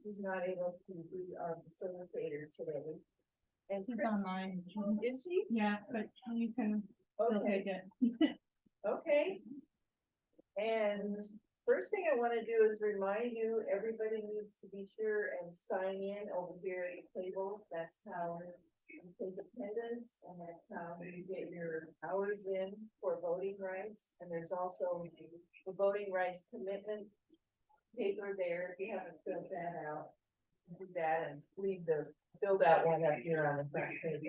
He's not able to be our facilitator today. And She's Chris, online. is she? Yeah, but you can still Okay, take it. okay. And first thing I want to do is remind you, everybody needs to be sure and sign in over here at the table. That's how you take attendance, and that's how you get your hours in for voting rights. And there's also the voting rights commitment paper there, if you haven't filled that out. Do that and leave the, fill that one up here on the front page.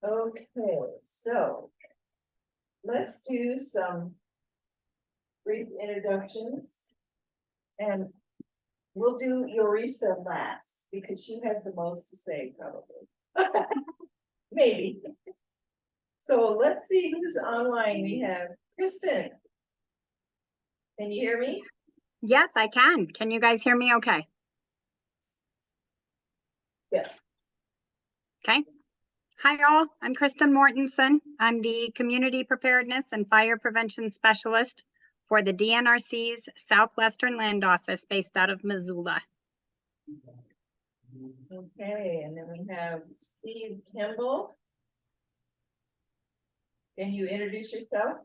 Okay, so let's do some brief introductions. And we'll do Yorisa last, because she has the most to say, probably. Maybe. So let's see who's online. We have Kristen. Can you hear me? Yes, I can. Can you guys hear me okay? Yes. Okay. Hi, all. I'm Kristen Mortensen. I'm the Community Preparedness and Fire Prevention Specialist for the DNRC's Southwestern Land Office based out of Missoula. Okay, and then we have Steve Kimball. Can you introduce yourself?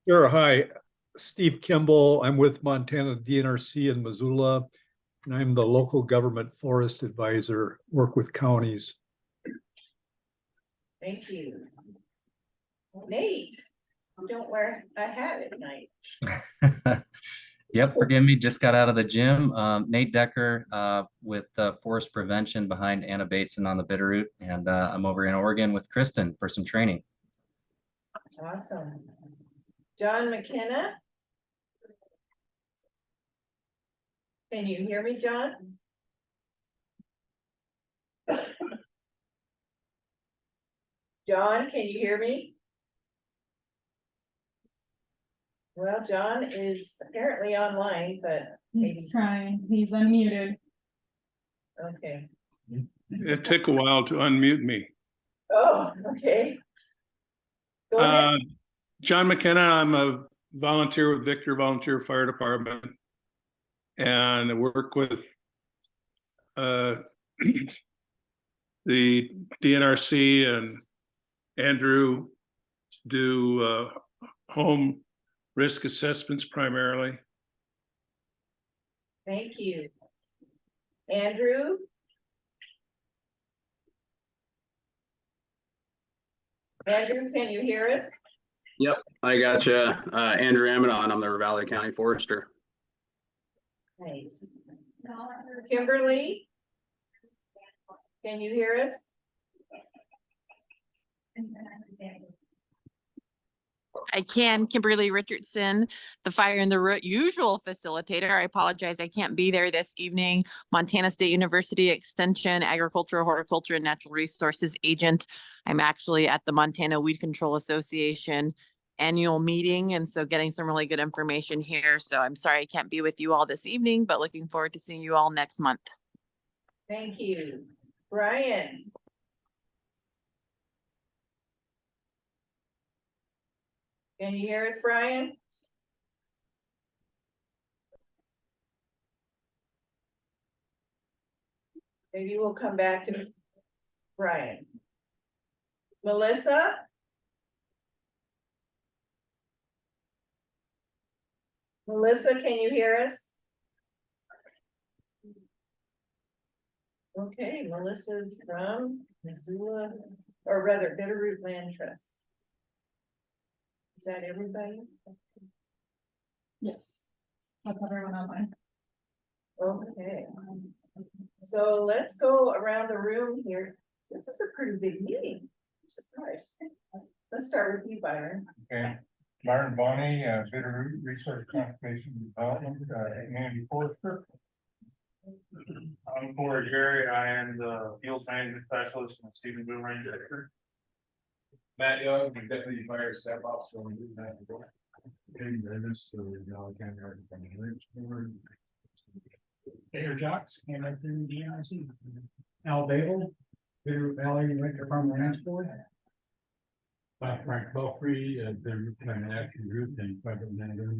Sure. Hi, Steve Kimball. I'm with Montana DNRC in Missoula, and I'm the local government forest advisor, work with counties. Thank you. Nate, you don't wear a hat at night. Yep, forgive me, just got out of the gym. Nate Decker with Forest Prevention behind Anna Bateson on the Bitterroot, and I'm over in Oregon with Kristen for some training. Awesome. John McKenna. Can you hear me, John? John, can you hear me? Well, John is apparently online, but He's maybe, trying. He's unmuted. okay. It took a while to unmute me. Oh, okay. Go ahead. John McKenna, I'm a volunteer with Victor Volunteer Fire Department. And I work with the DNRC and Andrew to do home risk assessments primarily. Thank you. Andrew? Andrew, can you hear us? Yep, I gotcha. Andrew Amadon, I'm the Valley County Forester. Nice. Kimberly? Can you hear us? I can. Kimberly Richardson, the Fire in the Root usual facilitator. I apologize, I can't be there this evening. Montana State University Extension, Agriculture, Horticulture, and Natural Resources agent. I'm actually at the Montana Weed Control Association annual meeting, and so getting some really good information here. So I'm sorry I can't be with you all this evening, but looking forward to seeing you all next month. Thank you. Brian? Can you hear us, Brian? Maybe we'll come back to Brian. Melissa? Melissa, can you hear us? Okay, Melissa's from Missoula, or rather Bitterroot Land Trust. Is that everybody? Yes. That's everyone online. Okay. So let's go around the room here. This is a pretty big meeting. I'm surprised. Let's start with you, Byron. Okay, Byron Bonnie, Bitterroot Research Conservation Development, Community Forester. I'm for Jerry. I am the field management specialist and Stephen Boomerang Director. Matt Young, the Deputy Fire Staff Officer. Mayor Jocks, came right through the DNRC. Al Babel, Bitterroot Valley Director Farm and Ranch Board. Frank Belfry, the Action Group and Private Manager.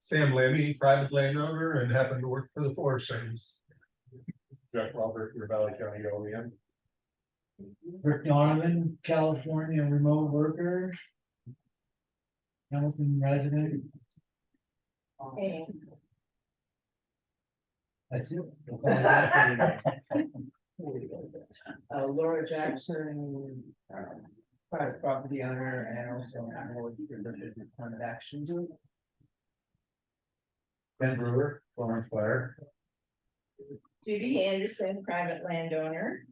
Sam Levy, private landowner, and happened to work for the Forest Service. Jeff Robert, your Valley County OEM. Rick Donovan, California remote worker. Hamilton resident. Okay. That's it. Laura Jackson, private property owner and also an award for the climate action group. Ben Brewer, Florence Fire. Judy Anderson, private landowner.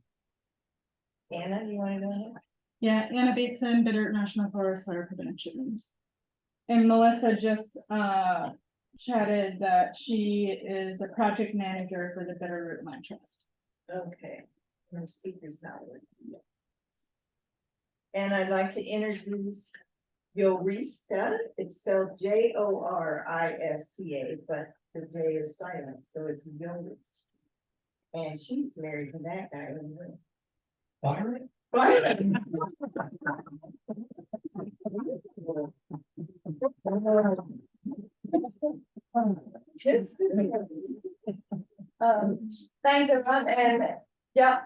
Anna, you wanna go next? Yeah, Anna Bateson, Bitter National Forest Fire Prevention. And Melissa just chatted that she is a project manager for the Bitterroot Land Trust. Okay, her speaker's not working yet. And I'd like to introduce Yorista. It's spelled Jorista, but the J is silent, so it's Yorista. And she's married to that guy. Byron? Thanks everyone, and yeah,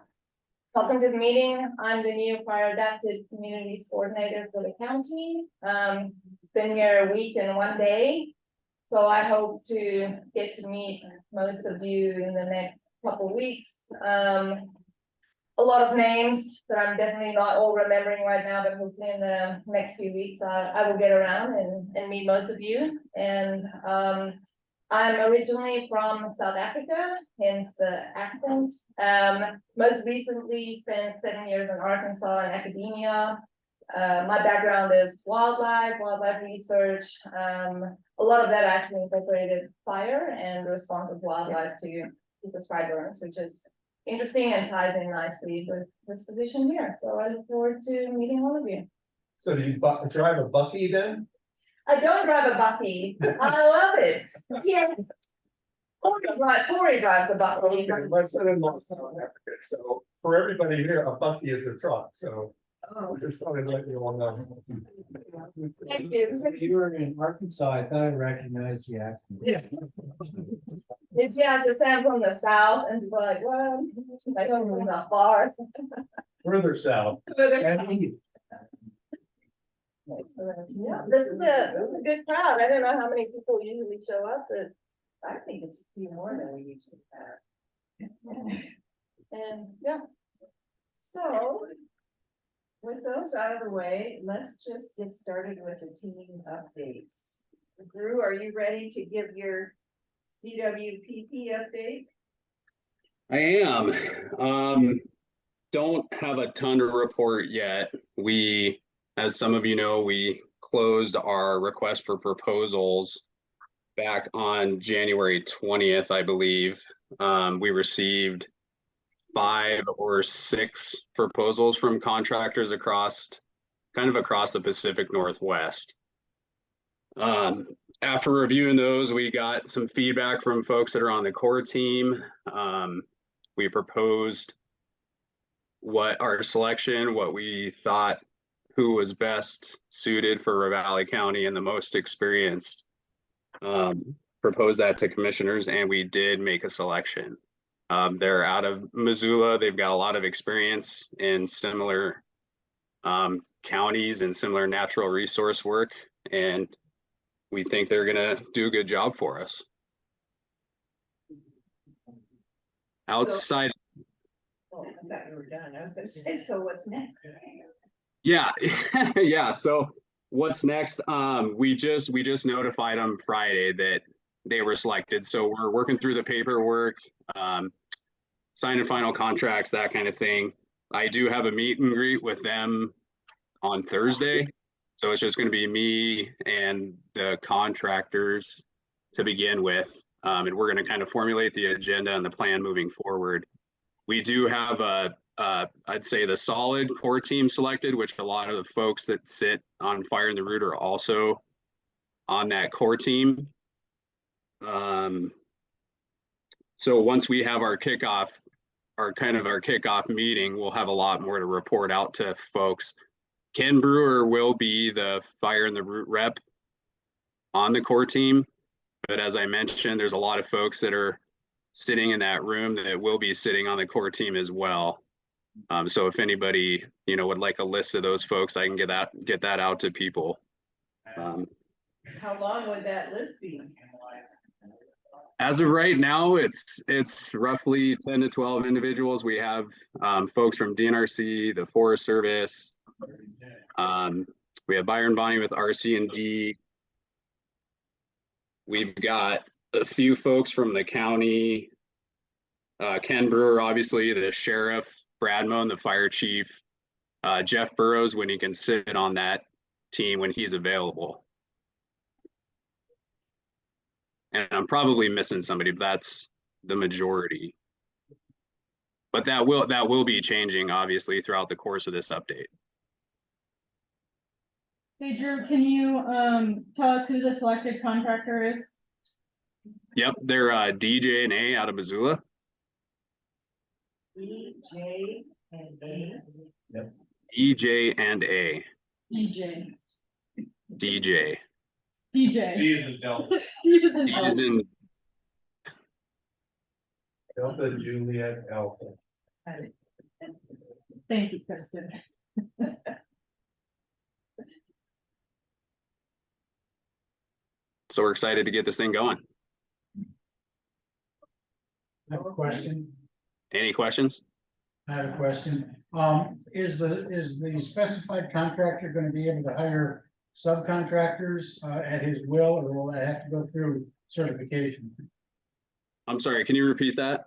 welcome to the meeting. I'm the new fire adapted communities coordinator for the county. Been here a week and 1 day. So I hope to get to meet most of you in the next couple weeks. A lot of names that I'm definitely not all remembering right now, but hopefully in the next few weeks, I will get around and meet most of you. And I'm originally from South Africa, hence the accent. Most recently spent 7 years in Arkansas in academia. My background is wildlife research. A lot of that actually incorporated fire and responsive wildlife to prescribed burns, which is interesting and ties in nicely with this position here. So I look forward to meeting all of you. So do you drive a Bucky then? I don't drive a Bucky. I love it. Yes. Corey drives a Bucky. Okay, my son-in-law's South African, so for everybody here, a Bucky is a truck, so. Oh. Just thought I'd let you all know. Thank you. You were in Arkansas, I thought I recognized the accent. Yeah. If you have to stand from the south and be like, well, I don't know that far. Further south. Yeah, this is a good crowd. I don't know how many people usually show up, but I think it's a few more than we usually have. and yeah. So, with those out of the way, let's just get started with the team updates. Drew, are you ready to give your CWPP update? I am. Don't have a ton to report yet. We, as some of you know, we closed our request for proposals back on January 20th, I believe. We received 5 or 6 proposals from contractors across the Pacific Northwest. After reviewing those, we got some feedback from folks that are on the core team. We proposed what our selection, what we thought who was best suited for Ravalli County and the most experienced. Proposed that to commissioners, and we did make a selection. They're out of Missoula. They've got a lot of experience in similar counties and similar natural resource work, and we think they're gonna do a good job for us. Outside. Oh, I thought you were done. I was gonna say, so what's next? Yeah, yeah. So what's next? We just notified them Friday that they were selected. So we're working through the paperwork, signing final contracts, that kind of thing. I do have a meet and greet with them on Thursday. So it's just going to be me and the contractors to begin with. And we're going to kind of formulate the agenda and the plan moving forward. We do have I'd say the solid core team selected, which a lot of the folks that sit on Fire in the Root are also on that core team. So once we have our kickoff meeting, we'll have a lot more to report out to folks. Ken Brewer will be the Fire in the Root rep on the core team. But as I mentioned, there's a lot of folks that are sitting in that room that will be sitting on the core team as well. So if anybody, you know, would like a list of those folks, I can get that out to people. How long would that list be? As of right now, it's roughly 10 to 12 individuals. We have folks from DNRC, the Forest Service. We have Byron Bonney with RC&D. We've got a few folks from the county. Ken Brewer, obviously, the sheriff, Brad Moan, the fire chief, Jeff Burrows, when he can sit on that team when he's available. And I'm probably missing somebody, but that's the majority. But that will be changing, obviously, throughout the course of this update. Hey Drew, can you tell us who the selected contractor is? Yep, they're DJ&A out of Missoula. EJ and A. Yep. EJ&A. DJ. DJ. DJ. G is a Delta. D is in D is in Delta Juliet Alpha. Thank you, Kristen. So we're excited to get this thing going. I have a question. Any questions? I have a question. Is the specified contractor going to be able to hire subcontractors at his will, or will that have to go through certification? I'm sorry, can you repeat that?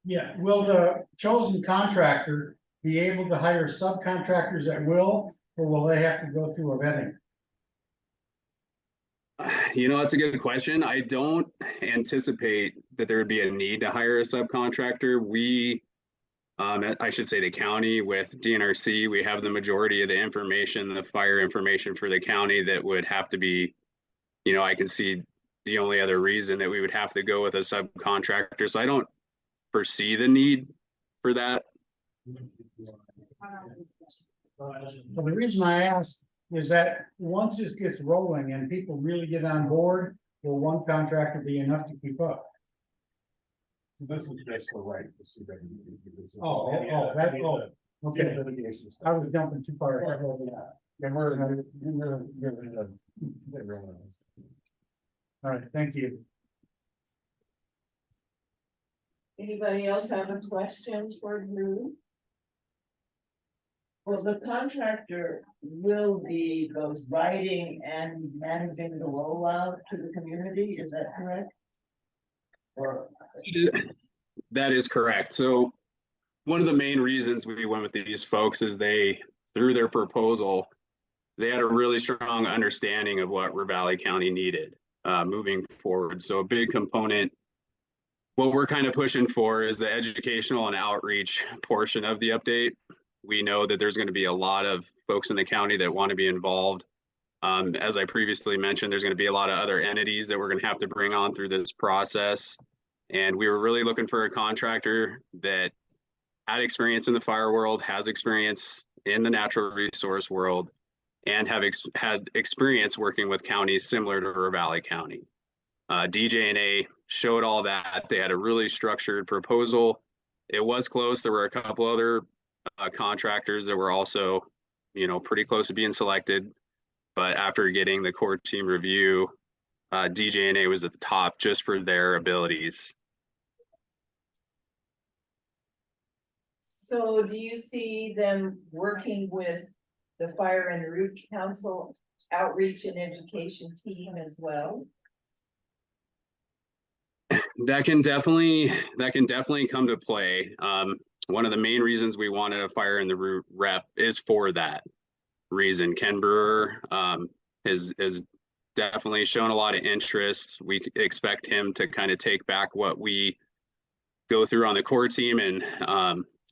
Yeah, will the chosen contractor be able to hire subcontractors at will, or will they have to go through a vetting? You know, that's a good question. I don't anticipate that there would be a need to hire a subcontractor. We, I should say the county with DNRC, we have the majority of the information, the fire information for the county that would have to be, you know, I can see the only other reason that we would have to go with a subcontractor. So I don't foresee the need for that. Well, the reason I ask is that once this gets rolling and people really get on board, will one contractor be enough to keep up? This is just the right to see that. Okay. I was jumping too far ahead over that. All right, thank you. Anybody else have a question for Drew? Well, the contractor will be both writing and managing the rollout to the community, is that correct? Or That is correct. So one of the main reasons we went with these folks is through their proposal, they had a really strong understanding of what Ravalli County needed moving forward. So a big component, what we're kind of pushing for is the educational and outreach portion of the update. We know that there's going to be a lot of folks in the county that want to be involved. As I previously mentioned, there's going to be a lot of other entities that we're going to have to bring on through this process. And we were really looking for a contractor that had experience in the fire world, has experience in the natural resource world, and had experience working with counties similar to Ravalli County. DJ&A showed all that. They had a really structured proposal. It was close. There were a couple other contractors that were also, you know, pretty close to being selected. But after getting the core team review, DJ&A was at the top just for their abilities. so do you see them working with the Fire and Root Council outreach and education team as well? That can definitely come to play. One of the main reasons we wanted a Fire and the Root rep is for that reason. Ken Brewer has definitely shown a lot of interest. We expect him to kind of take back what we go through on the core team and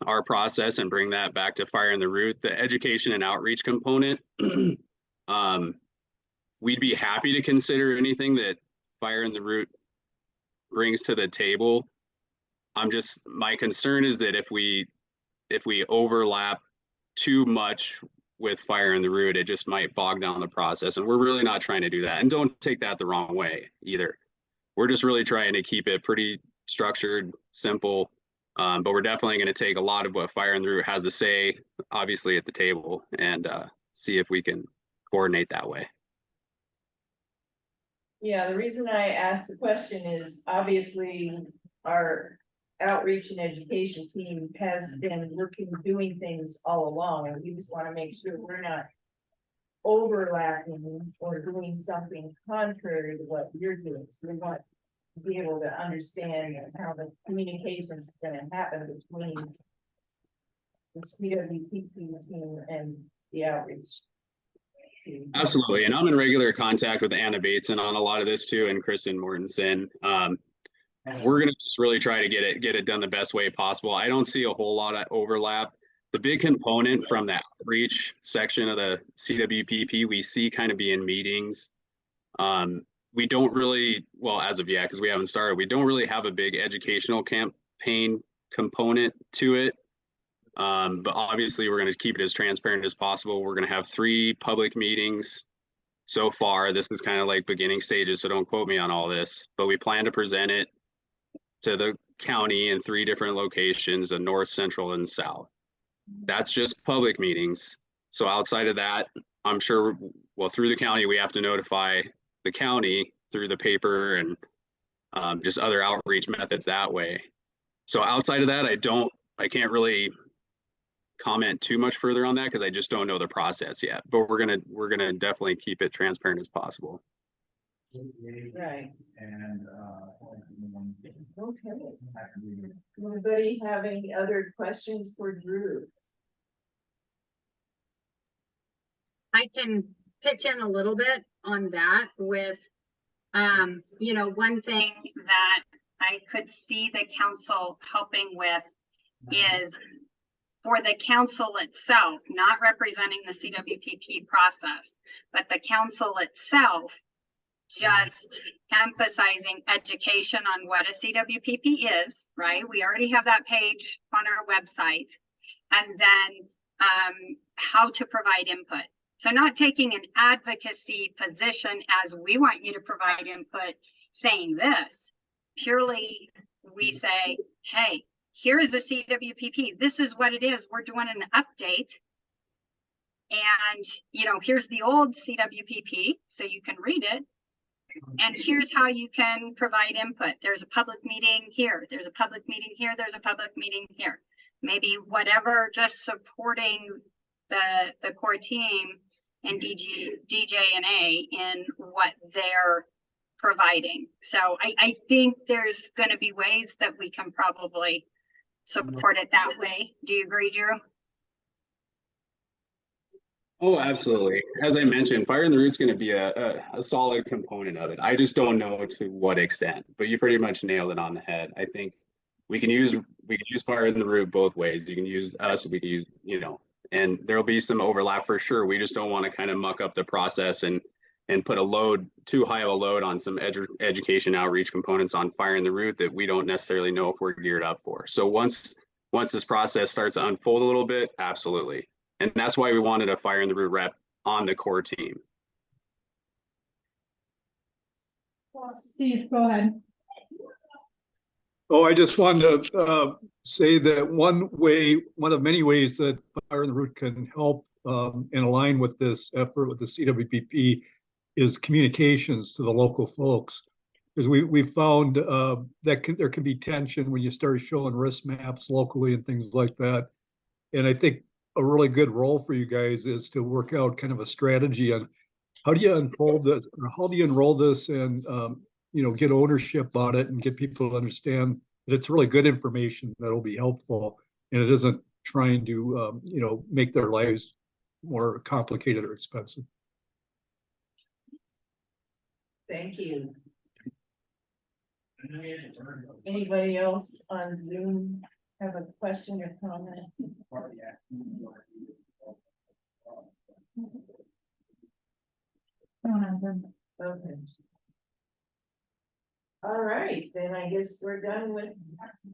our process and bring that back to Fire and the Root. The education and outreach component, we'd be happy to consider anything that Fire and the Root brings to the table. My concern is that if we overlap too much with Fire and the Root, it just might bog down the process. And we're really not trying to do that. And don't take that the wrong way either. we're just really trying to keep it pretty structured, simple. But we're definitely going to take a lot of what Fire in the Root has to say, obviously at the table, and see if we can coordinate that way. Yeah, the reason I asked the question is obviously our outreach and education team has been working, doing things all along, and we just want to make sure we're not overlapping or doing something contrary to what you're doing. So we want to be able to understand how the communication is going to happen between the CWPP team and the outreach. Absolutely. And I'm in regular contact with Anna Bateson on a lot of this too, and Kristen Mortensen. We're going to just really try to get it done the best way possible. I don't see a whole lot of overlap. The big component from that outreach section of the CWPP, we see kind of be in meetings. We don't really, well, as of yet, because we haven't started, we don't really have a big educational campaign component to it. But obviously we're going to keep it as transparent as possible. We're going to have 3 public meetings so far. This is kind of like beginning stages, so don't quote me on all this, but we plan to present it to the county in 3 different locations, the north, central, and south. That's just public meetings. So outside of that, I'm sure, well, through the county, we have to notify the county through the paper and just other outreach methods that way. So outside of that, I can't really comment too much further on that because I just don't know the process yet, but we're gonna definitely keep it transparent as possible. Right. Okay. Anybody have any other questions for Drew? I can pitch in a little bit on that with, you know, one thing that I could see the council helping with is for the council itself, not representing the CWPP process, but the council itself, just emphasizing education on what a CWPP is, right? We already have that page on our website. And then how to provide input. So not taking an advocacy position as we want you to provide input saying this, purely we say, hey, here is the CWPP. This is what it is. We're doing an update. And, you know, here's the old CWPP, so you can read it. And here's how you can provide input. There's a public meeting here. There's a public meeting here. There's a public meeting here. Maybe whatever, just supporting the core team and DJNA in what they're providing. So I think there's going to be ways that we can probably support it that way. Do you agree, Drew? Oh, absolutely. As I mentioned, Fire in the Root's going to be a solid component of it. I just don't know to what extent, but you pretty much nailed it on the head. I think we can use Fire in the Root both ways. You can use us, we can use, you know, and there'll be some overlap for sure. We just don't want to kind of muck up the process and put a load, too high of a load on some education outreach components on Fire in the Root that we don't necessarily know if we're geared up for. So once this process starts to unfold a little bit, absolutely. And that's why we wanted a Fire in the Root rep on the core team. Steve, go ahead. Oh, I just wanted to say that one of many ways that Fire in the Root can help and align with this effort with the CWPP is communications to the local folks. Because we found that there can be tension when you start showing risk maps locally and things like that. And I think a really good role for you guys is to work out kind of a strategy on how do you unfold this, or how do you enroll this and you know, get ownership on it and get people to understand that it's really good information that'll be helpful and it isn't trying to you know, make their lives more complicated or expensive. Thank you. Anybody else on Zoom have a question or comment? Okay. All right, then I guess we're done with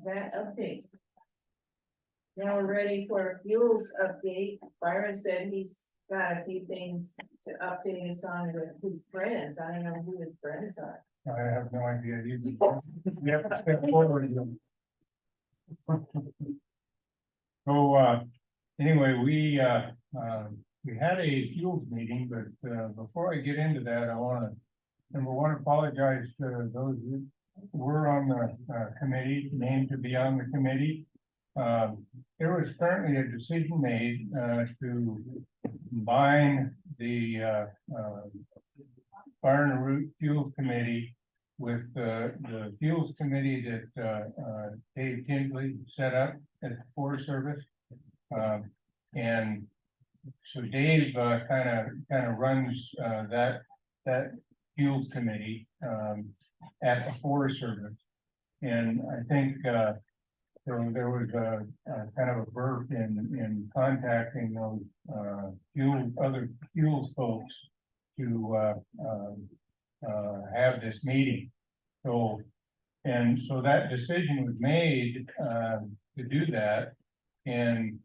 that update. Now we're ready for a fuels update. Byron said he's got a few things to update us on with his friends. I don't know who his friends are. I have no idea. You have to step forward. So, anyway, we had a fuels meeting, but, before I get into that, I wanna, number one, apologize to those who were on the, committee, named to be on the committee. There was currently a decision made, to combine the, Fire and Route Fuels Committee with the Fuels Committee that Dave Tinsley set up at the Forest Service. And so Dave kind of runs that Fuels Committee at the Forest Service. And I think there was a kind of a burp in contacting those other fuels folks to have this meeting. So that decision was made to do that. And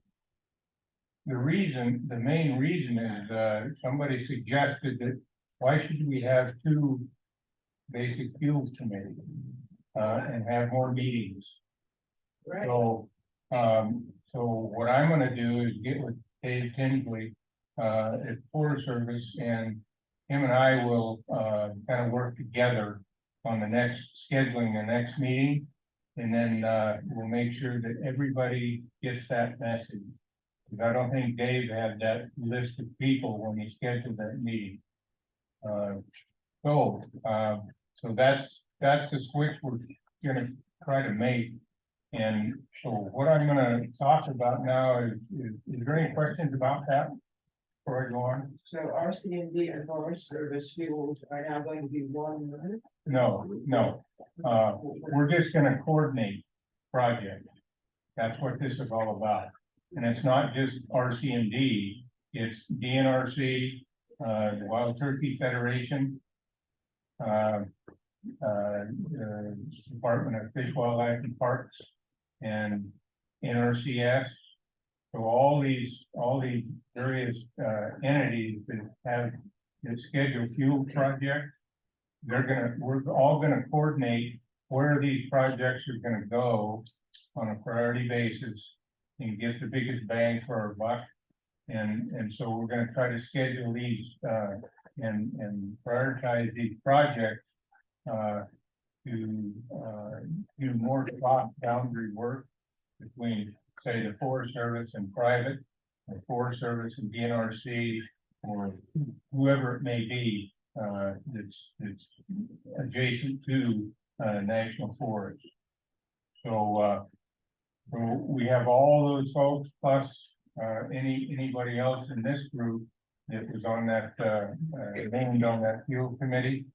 the main reason is somebody suggested that why should we have two basic fuels committees and have more meetings? Right. So what I'm gonna do is get with Dave Tinsley at Forest Service, and him and I will kind of work together on scheduling the next meeting. And then we'll make sure that everybody gets that message. Because I don't think Dave had that list of people when he scheduled that meeting. So that's the switch we're gonna try to make. And so what I'm gonna talk about now is there any questions about that before I go on? So RCMD and Forest Service fuels are now going to be one unit? No. We're just gonna coordinate projects. That's what this is all about. And it's not just RCMD, it's DNRC, the Wild Turkey Federation, Department of Fish, Wildlife and Parks, and NRCS. So all these various entities that have the scheduled fuel projects, we're all gonna coordinate where these projects are gonna go on a priority basis and get the biggest bang for our buck. And so we're gonna try to schedule these and prioritize these projects to do more spot boundary work between, say, the Forest Service and private, the Forest Service and DNRC, or whoever it may be that's adjacent to national forest. So we have all those folks plus anybody else in this group that was on that named on that fuel committee.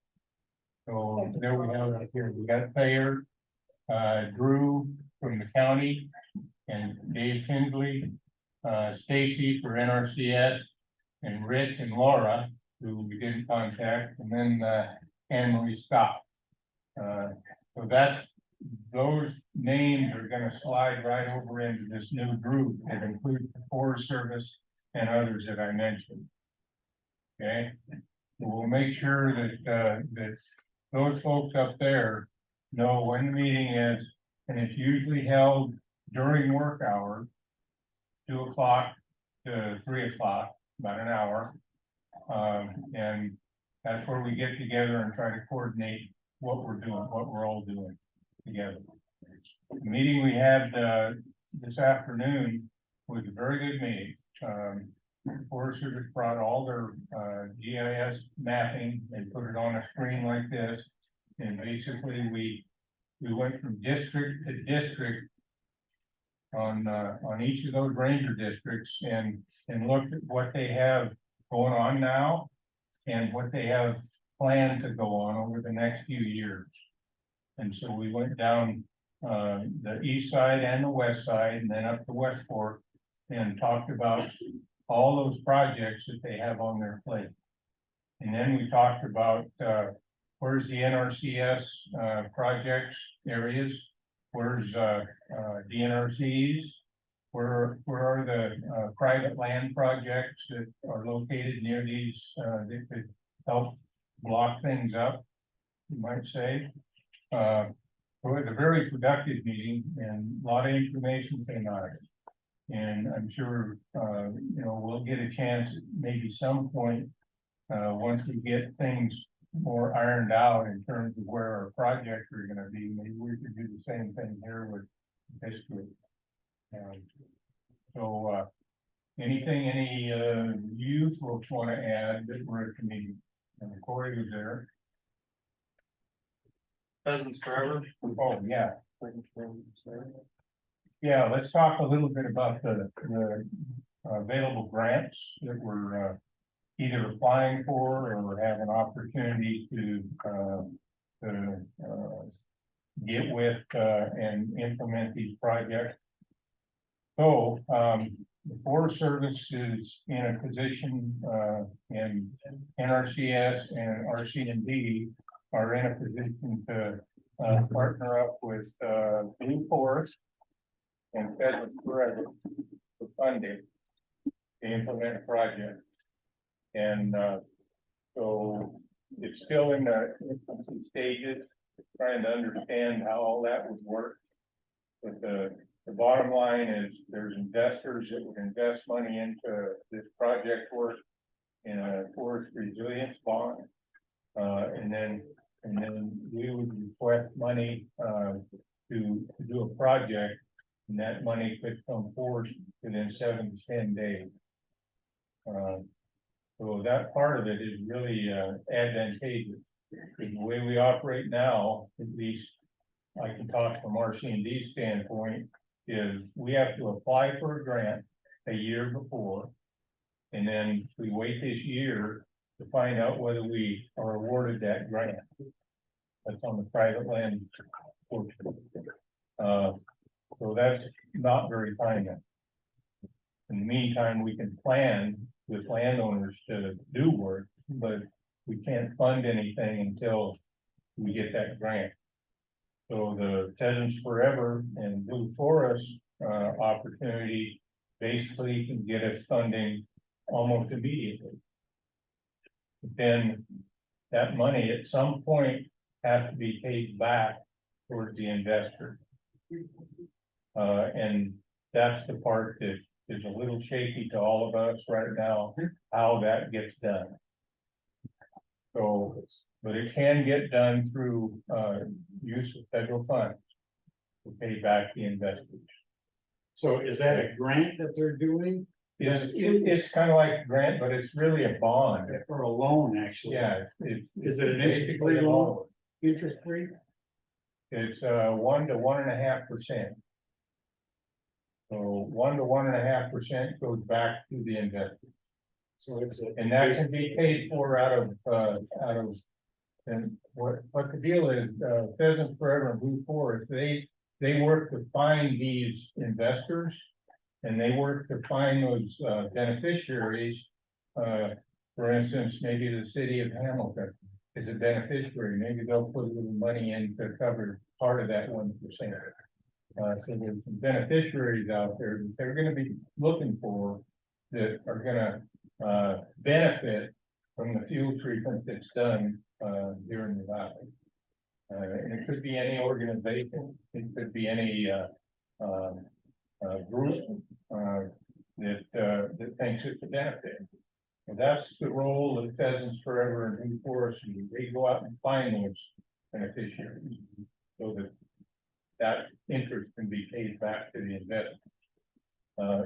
So there we have it here. We got Thayer, Drew from the county, and Dave Tinsley, Stacy for NRCS, and Rick and Laura, who we didn't contact, and then Anne-Marie Scott. So those names are gonna slide right over into this new group that includes the Forest Service and others that I mentioned. Okay, so we'll make sure that those folks up there know when the meeting is, and it's usually held during work hours, 2 o'clock to 3 o'clock, about an hour. And that's where we get together and try to coordinate what we're doing, what we're all doing together. The meeting we had this afternoon was a very good meeting. Forest Service brought all their GIS mapping and put it on a screen like this. And basically we went from district to district on each of those ranger districts and looked at what they have going on now and what they have planned to go on over the next few years. And so we went down the east side and the west side and then up to West Fork and talked about all those projects that they have on their plate. And then we talked about where's the NRCS projects areas, where's DNRCs, where are the private land projects that are located near these that could help block things up. you might say. It was a very productive meeting and a lot of information came out of it. And I'm sure, we'll get a chance at maybe some point, once we get things more ironed out in terms of where our projects are gonna be, maybe we could do the same thing here with this group. Anything, any you folks want to add that were at the meeting? Corey was there. Pheasants Forever. Oh, yeah. Yeah, let's talk a little bit about the available grants that we're either applying for or have an opportunity to get with and implement these projects. So the Forest Service is in a position and NRCS and RCND are in a position to partner up with Blue Forest and Pheasants Forever for funding to implement a project. And so it's still in the infancy stages, trying to understand how all that would work. But the bottom line is there's investors that would invest money into this project work in a forest resilience bond. And then we would request money to do a project, and that money could come forward within 7 to 10 days. So that part of it is really advantageous. The way we operate now, at least I can talk from RC&D's standpoint, is we have to apply for a grant a year before. And then we wait this year to find out whether we are awarded that grant. That's on the private land portion. So that's not very timely. In the meantime, we can plan with landowners to do work, but we can't fund anything until we get that grant. So the Pheasants Forever and Blue Forest opportunity basically can get us funding almost immediately. But then that money at some point has to be paid back towards the investor. And that's the part that is a little shaky to all of us right now, how that gets done. So, but it can get done through use of federal funds to pay back the investors. So is that a grant that they're doing? It's kind of like a grant, but it's really a bond. Or a loan, actually? Yeah. Is it an basically a loan? interest free? It's 1 to 1.5%. So 1 to 1.5% goes back to the investor. So it's And that can be paid for out of, and what the deal is, Pheasants Forever and Blue Forest, they work to find these investors. And they work to find those beneficiaries. For instance, maybe the city of Hamilton is a beneficiary. Maybe they'll put a little money in to cover part of that 1%. So there's some beneficiaries out there that they're going to be looking for that are going to benefit from the fuel treatment that's done here in the valley. And it could be any organization. It could be any group that thinks it's a benefit. And that's the role of Pheasants Forever and Blue Forest. They go out and find those beneficiaries so that interest can be paid back to the investment.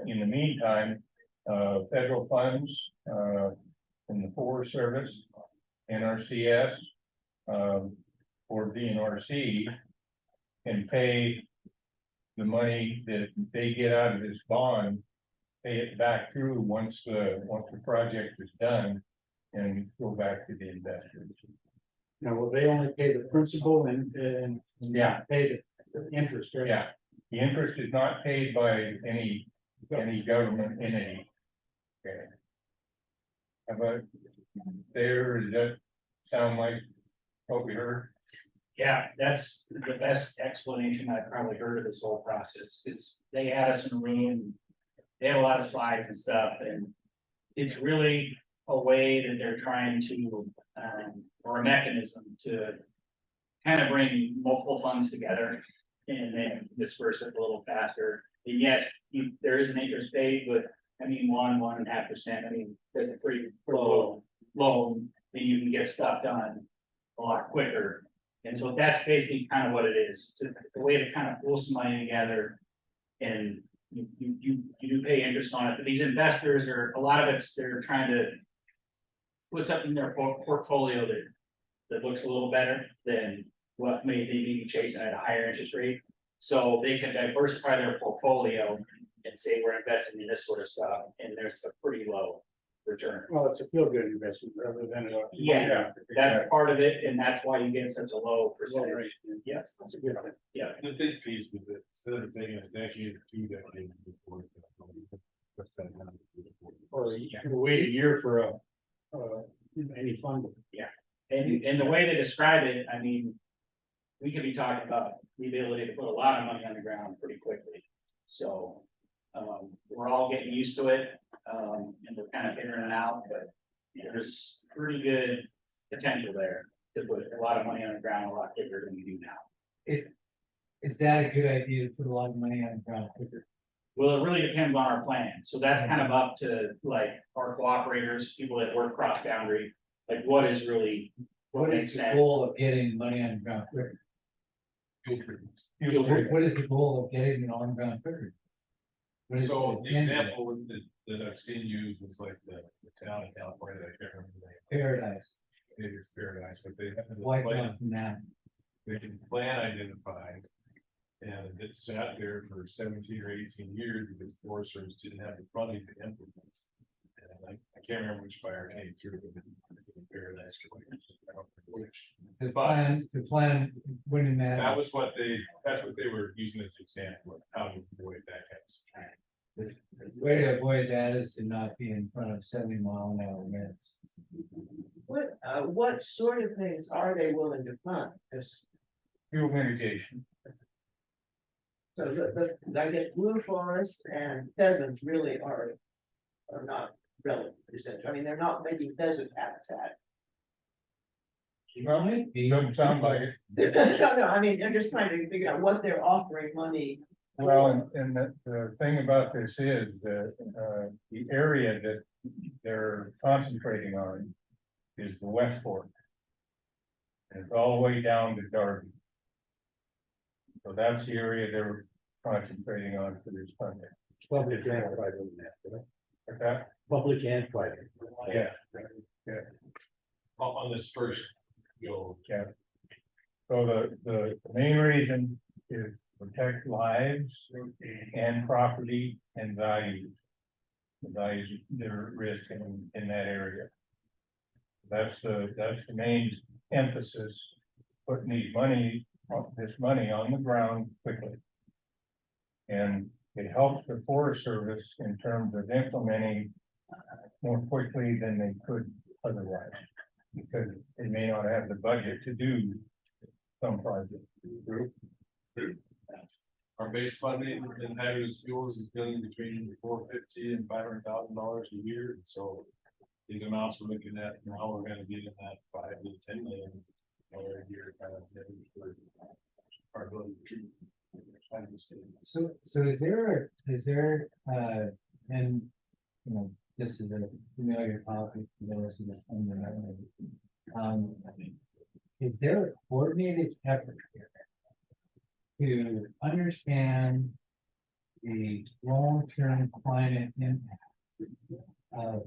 In the meantime, federal funds from the Forest Service, NRCS, or DNRC can pay the money that they get out of this bond, pay it back through once the project is done and go back to the investors. Now, will they only pay the principal and Yeah. pay the interest, right? Yeah, the interest is not paid by any government entity. Okay. How about there, does that sound like what we heard? Yeah, that's the best explanation I've probably heard of this whole process, is they had us in a room. They had a lot of slides and stuff, and it's really a way that they're trying to, or a mechanism to kind of bring multiple funds together and then disperse it a little faster. And yes, there is an interest paid, but I mean, 1.5%, I mean, that's a pretty low loan, and you can get stuff done a lot quicker. And so that's basically kind of what it is. It's a way to kind of pull some money together. And you do pay interest on it, but these investors are, a lot of it's, they're trying to put something in their portfolio that looks a little better than what may they be chasing at a higher interest rate. So they can diversify their portfolio and say, we're investing in this sort of stuff, and there's a pretty low return. Well, it's a feel good investment rather than a. Yeah, that's part of it, and that's why you get such a low percentage. Yes, That's a good one. yeah. The big piece with it, instead of taking a decade or 2 decades before. Or you can wait a year for any fund. And the way they describe it, I mean, we could be talking about the ability to put a lot of money on the ground pretty quickly. So, we're all getting used to it, and we're kind of figuring it out, but there's pretty good potential there to put a lot of money on the ground a lot quicker than we do now. Is that a good idea to put a lot of money on the ground quicker? Well, it really depends on our plan. So that's kind of up to like our cooperators, people that work cross boundary, like what is really, what What makes is the sense. goal of getting money on the ground quicker? Field treatments. What is the goal of getting it on the ground quicker? What is So the the end? example that I've seen used was like the town in California, that I can't remember the name. Paradise. Maybe it's Paradise, but they have. the Why plan- not from that? They can plan identified. And it sat there for 17 or 18 years because Forest Service didn't have the funding to implement. And I can't remember which fire came through, but Paradise. I don't remember which. The But plan wouldn't that matter. was that's what they were using as an example of how to avoid that kind of situation. The way to avoid that is to not be in front of 70-mile-an-hour winds. What sort of things are they willing to fund? Just Fuel mitigation. so I guess blue forest and pheasants really are not relevant. I mean, they're not making pheasant habitat. Doesn't sound like it. No, I mean, I'm just trying to figure out what they're offering money. Well, and the thing about this is that, the area that they're concentrating on is the West Fork. And it's all the way down to Darby. So that's the area they're concentrating on for this funding. Public and private in that, Like that? public and private. Yeah. Yeah. On this first, yeah. So the main reason is protect lives and property and values. The values that are at risk in that area. That's the main emphasis, putting this money on the ground quickly. And it helps the Forest Service in terms of implementing more quickly than they could otherwise. Because they may not have the budget to do some projects. Our base funding in hazardous fuels is going between $450,000 and $500,000 a year, and so these amounts we're looking at now, we're gonna be in that $5 to $10 million a year kind of for our ability to treat. So is there, and, you know, this is a familiar topic, this is is there a coordinated effort here to understand the long-term climate impact of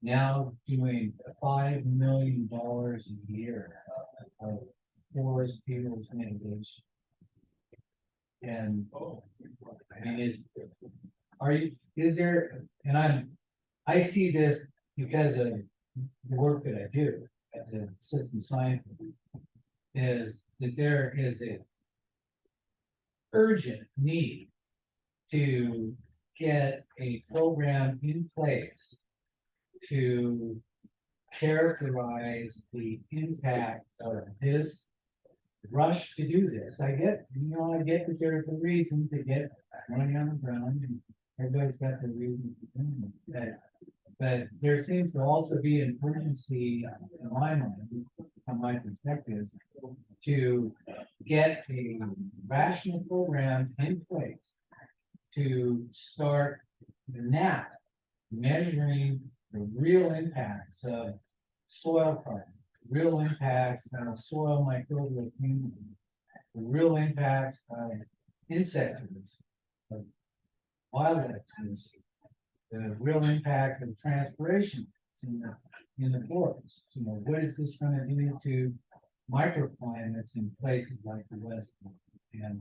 now doing $5 million a year of forest fuels mitigation? And I mean, is there, and I see this because of the work that I do as an assistant scientist, is that there is a urgent need to get a program in place to characterize the impact of this rush to do this. I get that there's a reason to get money on the ground, and everybody's got the reason for doing it. But there seems to also be an urgency in my mind, from my perspective, to get a rational program in place to start the NAP measuring the real impacts of soil carbon, real impacts of soil microbial community, the real impacts of insects, of wildlife, the real impact of transpiration in the forest. You know, what is this gonna do to microclimates in places like the West? And,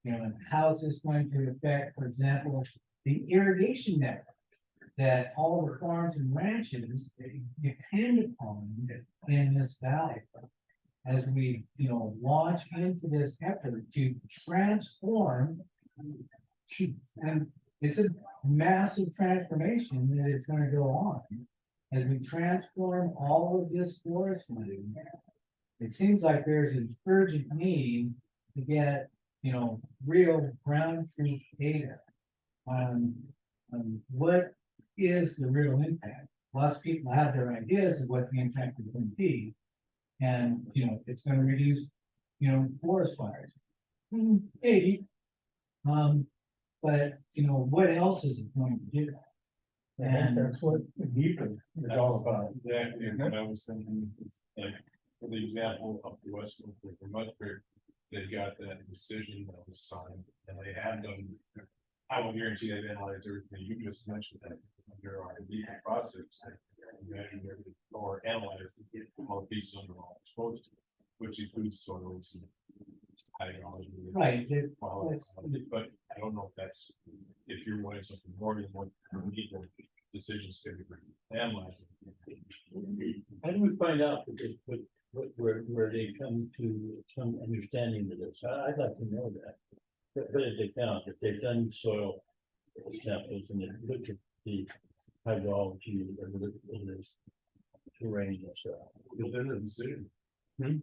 you know, and how is this going to affect, for example, the irrigation network that all the farms and ranches depend upon in this valley? As we, you know, launch into this effort to transform, and it's a massive transformation that is going to go on as we transform all of this forest land. It seems like there's an urgent need to get, you know, real ground truth data on what is the real impact. Lots of people have their ideas of what the impact is going to be. And, you know, it's going to reduce, you know, forest fires. Maybe. But, you know, what else is it going to do? And that's what the NEPA is all about. Exactly, and what I was thinking is like, for the example of the West Mudford, they got that decision that was signed, and they have done. I will guarantee they've analyzed everything you just mentioned, that there are NEPA process or analyzed all the pieces under all exposed to, which includes soils and hydrology. Right. But I don't know if that's, if you're wanting something more than what NEPA decisions can be analyzed. How do we find out where they come to some understanding of this? I'd like to know that. But if they count, if they've done soil samples and they look at the hydrology of the terrain and stuff. Within the decision.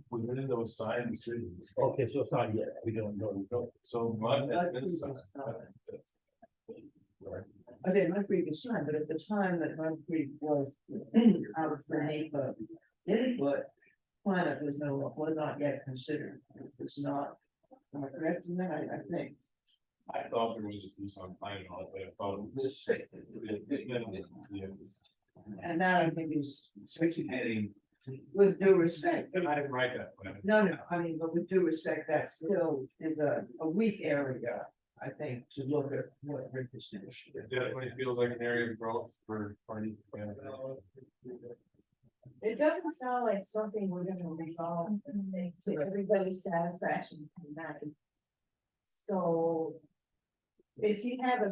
Within those signed decisions. Okay, so it's not yet. We don't know. So mud has been signed. I did my previous time, but at the time that my Creek was out of the NEPA input, climate was not yet considered. It's not, am I correct in that? I think. I thought there was a piece on climate, but I thought it was. And now I think is switching heading with due respect. I didn't write that. No, I mean, but with due respect, that still is a weak area, I think, to look at what Rick is doing. It definitely feels like an area of growth for party. It doesn't sound like something we're gonna resolve to everybody's satisfaction tonight. So if you have a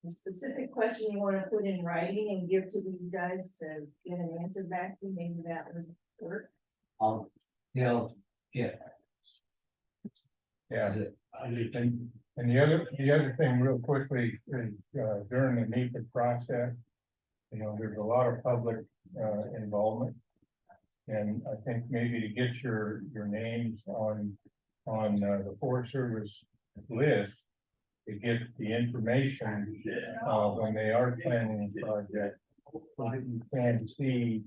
specific question you want to put in writing and give to these guys to get an answer back to, maybe that would work. Yeah. Yeah, and the other thing real quickly is, during the NEPA process, you know, there's a lot of public, involvement. And I think maybe to get your names on the Forest Service list, to get the information, when they are planning a project, so that you can see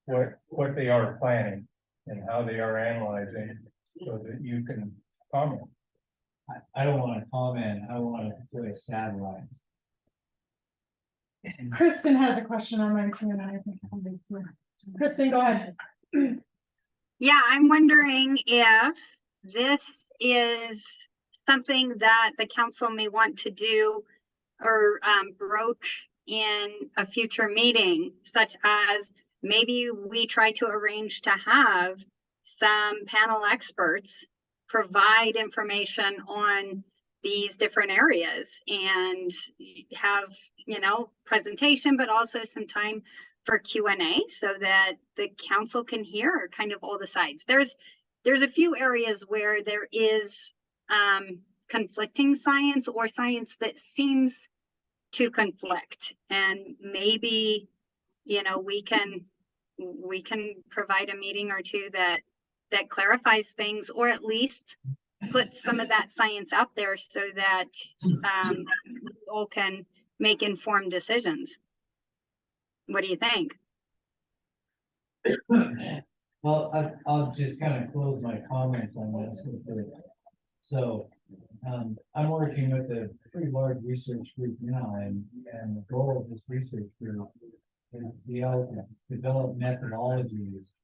what they are planning and how they are analyzing, so that you can comment. I don't want to comment. I want to put a satellite. Kristen has a question on mine too, and I think I'll leave it to her. Kristen, go ahead. Yeah, I'm wondering if this is something that the council may want to do or broach in a future meeting, such as maybe we try to arrange to have some panel experts provide information on these different areas and have, you know, presentation, but also some time for Q&A so that the council can hear kind of all the sides. There's a few areas where there is conflicting science or science that seems to conflict, and maybe, you know, we can provide a meeting or two that clarifies things, or at least put some of that science out there so that all can make informed decisions. What do you think? Well, I'll just kind of close my comments on this. So, I'm working with a pretty large research group now, and the goal of this research group is to be able to develop methodologies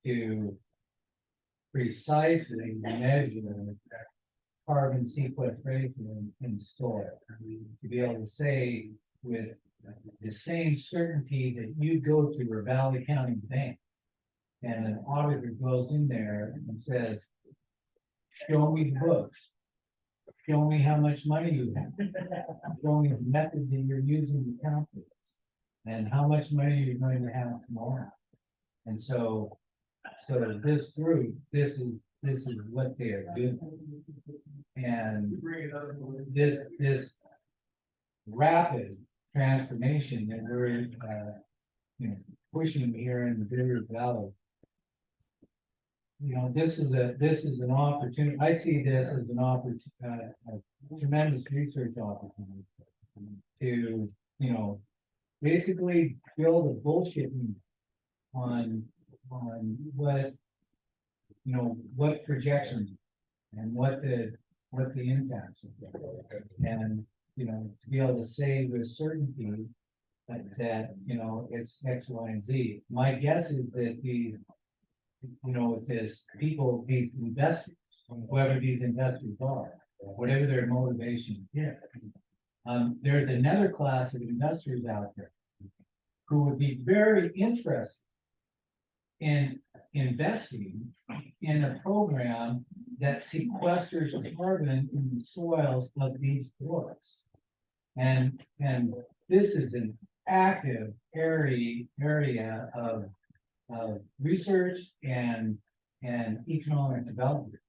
to precisely measure carbon sequestration in soil. To be able to say with the same certainty that you go to your Valley County bank and an auditor goes in there and says, show me the books. Show me how much money you have. Show me the method that you're using to count this. And how much money you're going to have tomorrow. And so this group, this is what they are doing. And this rapid transformation that we're pushing here in the Bitter Valley. This is an opportunity. I see this as an opportunity, a tremendous research opportunity to, basically build a bullshit on what projections and what the impacts are. And, to be able to say with certainty that it's X, Y, and Z. My guess is that these, with this people, these investors, whoever these investors are, whatever their motivation is, there's another class of investors out there who would be very interested in investing in a program that sequesters carbon in the soils of these forests. And this is an active area of research and economic development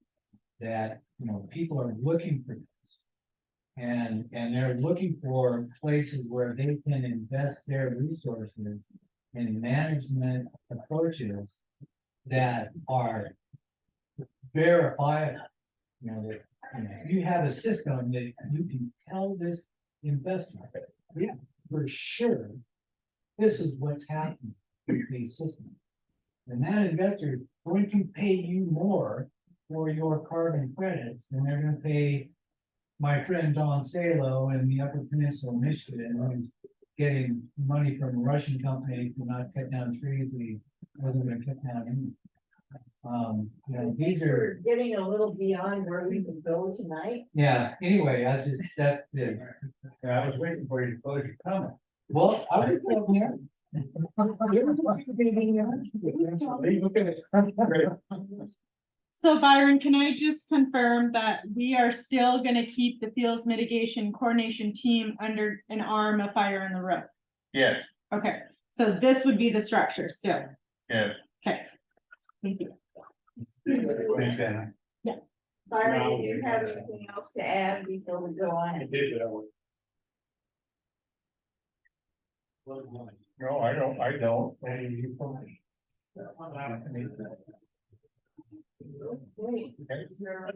that people are looking for this, and they're looking for places where they can invest their resources in management approaches that are verifiable. That you have a system that you can tell this investor, yeah, for sure, this is what's happening with these systems. And that investor is going to pay you more for your carbon credits than they're going to pay my friend Don Salo in the Upper Peninsula, Michigan, who's getting money from a Russian company to not cut down trees he wasn't going to cut down anyway. These are getting a little beyond where we can go tonight. Yeah, anyway, that's the. Yeah, I was waiting for you to close your comment. Well, I was up here. So Byron, can I just confirm that we are still gonna keep the Fields Mitigation Coordination Team under an arm of Fire in the Road? Yes, Okay, so this would be the structure still. yes. Okay. Thank you. Thanks, Anna. Byron, do you have anything else to add before we go on? No, I don't. I'm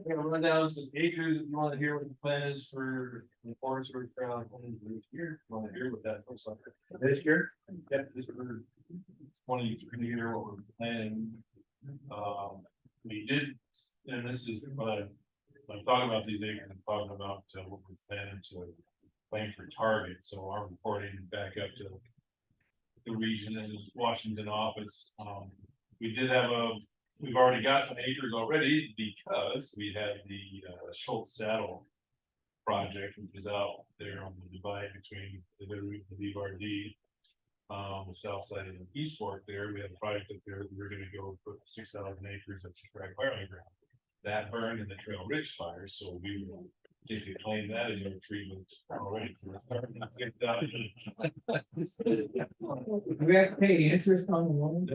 gonna run down some acres if you wanna hear what the plan is for the forest for around here. Wanna hear what that looks like? This year? Yep, this for 23 year, what we're planning. We did, and this is, I'm talking about these acres, I'm talking about what we're planning to claim for target, so our reporting back up to the region and Washington office. We did have we've already got some acres already because we had the Schultz Saddle project, which is out there on the divide between the Bitterroot and the BRD. The south side of the East Fork there, we have a project up there, we're gonna go put 6,000 acres of track fire ground. That burned in the Trail Ridge fire, so we will get to claim that as our treatment already. Do we have to pay interest on the loan?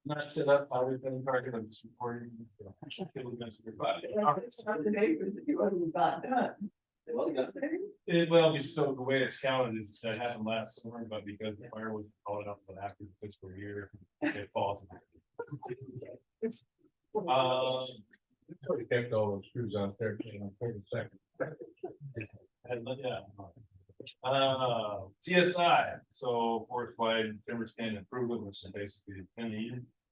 Not set up, I was going to target them this reporting. Well, so the way it's counted is that happened last summer, but because the fire was followed up with after the fiscal year, it falls. We kept all those screws out there, 30 seconds. Yeah. TSI, so forest wide timber stand improvement, which is basically penny.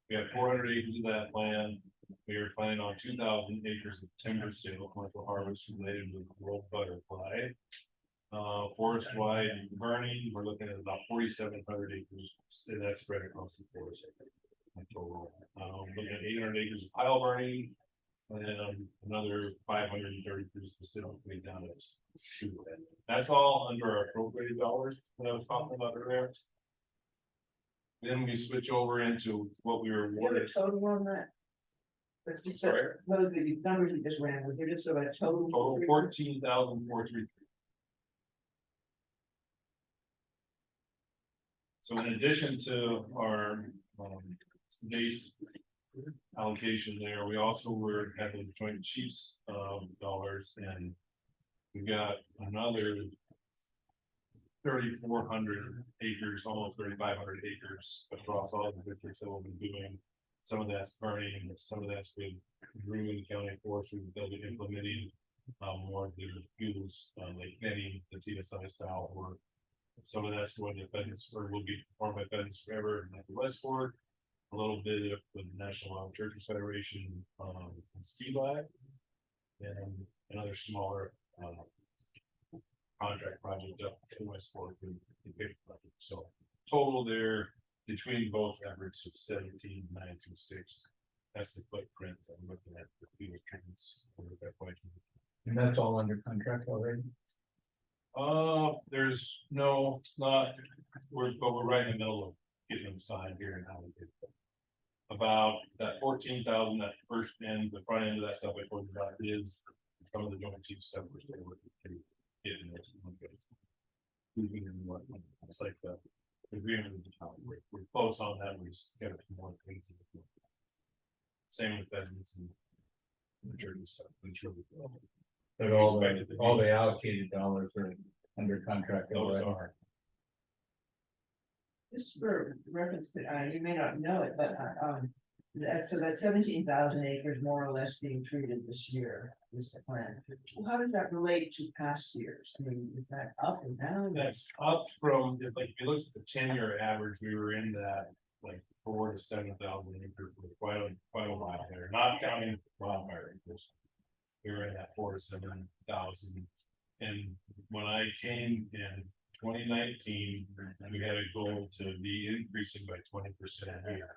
We have 400 acres of that land. We are planning on 2,000 acres of timber sale, commercial harvest related to the world butterfly. Forest wide burning, we're looking at about 4,700 acres, and that's spread across the forest. In total. Looking at 800 acres of pile burning, and then another 530 acres specifically down at Sioux. That's all under our appropriated dollars that I was talking about earlier. Then we switch over into what we were awarded. Total on that. That's just, Sorry. those are the numbers you just ran, was there just about a total? Total 14,433. So in addition to our base allocation there, we also were having joint chiefs dollars, and we got another 3,400 acres, almost 3,500 acres across all the districts that we'll be doing. Some of that's burning, some of that's with Green County Forestry, they'll be implementing more of their fuels, like netting, the TSI style work. Some of that's going to Pheasants, or will be performed by Pheasants Forever and West Fork. A little bit of the National Wild Turkey Federation, and Ski Flag, and another smaller contract project up in West Fork. So total there between both efforts of 17,926. That's the footprint that I'm looking at the fuel treatments for that point. And that's all under contract already? There's no, not, but we're right in the middle of getting them signed here and how we get them. About that 14,000, that first end, the front end of that stuff I told you about is some of the joint chief stuff we're still working to get in there. Moving in what, it's like the agreement with the town, we're close on that, we just got a few more things. Same with Pheasants and the Jersey stuff, it's really cool. But all the allocated dollars are under contract. Those already. are. Just for reference to, you may not know it, but, so that's 17,000 acres more or less being treated this year, is the plan. Well, how does that relate to past years? I mean, is that up and down? That's up from, like, if you look at the 10-year average, we were in that, like, 4,000 to 7,000 acres for quite a while there, not counting wildfire acres. We were in that 4,000 to 7,000. And when I came in 2019, we had a goal to be increasing by 20% a year.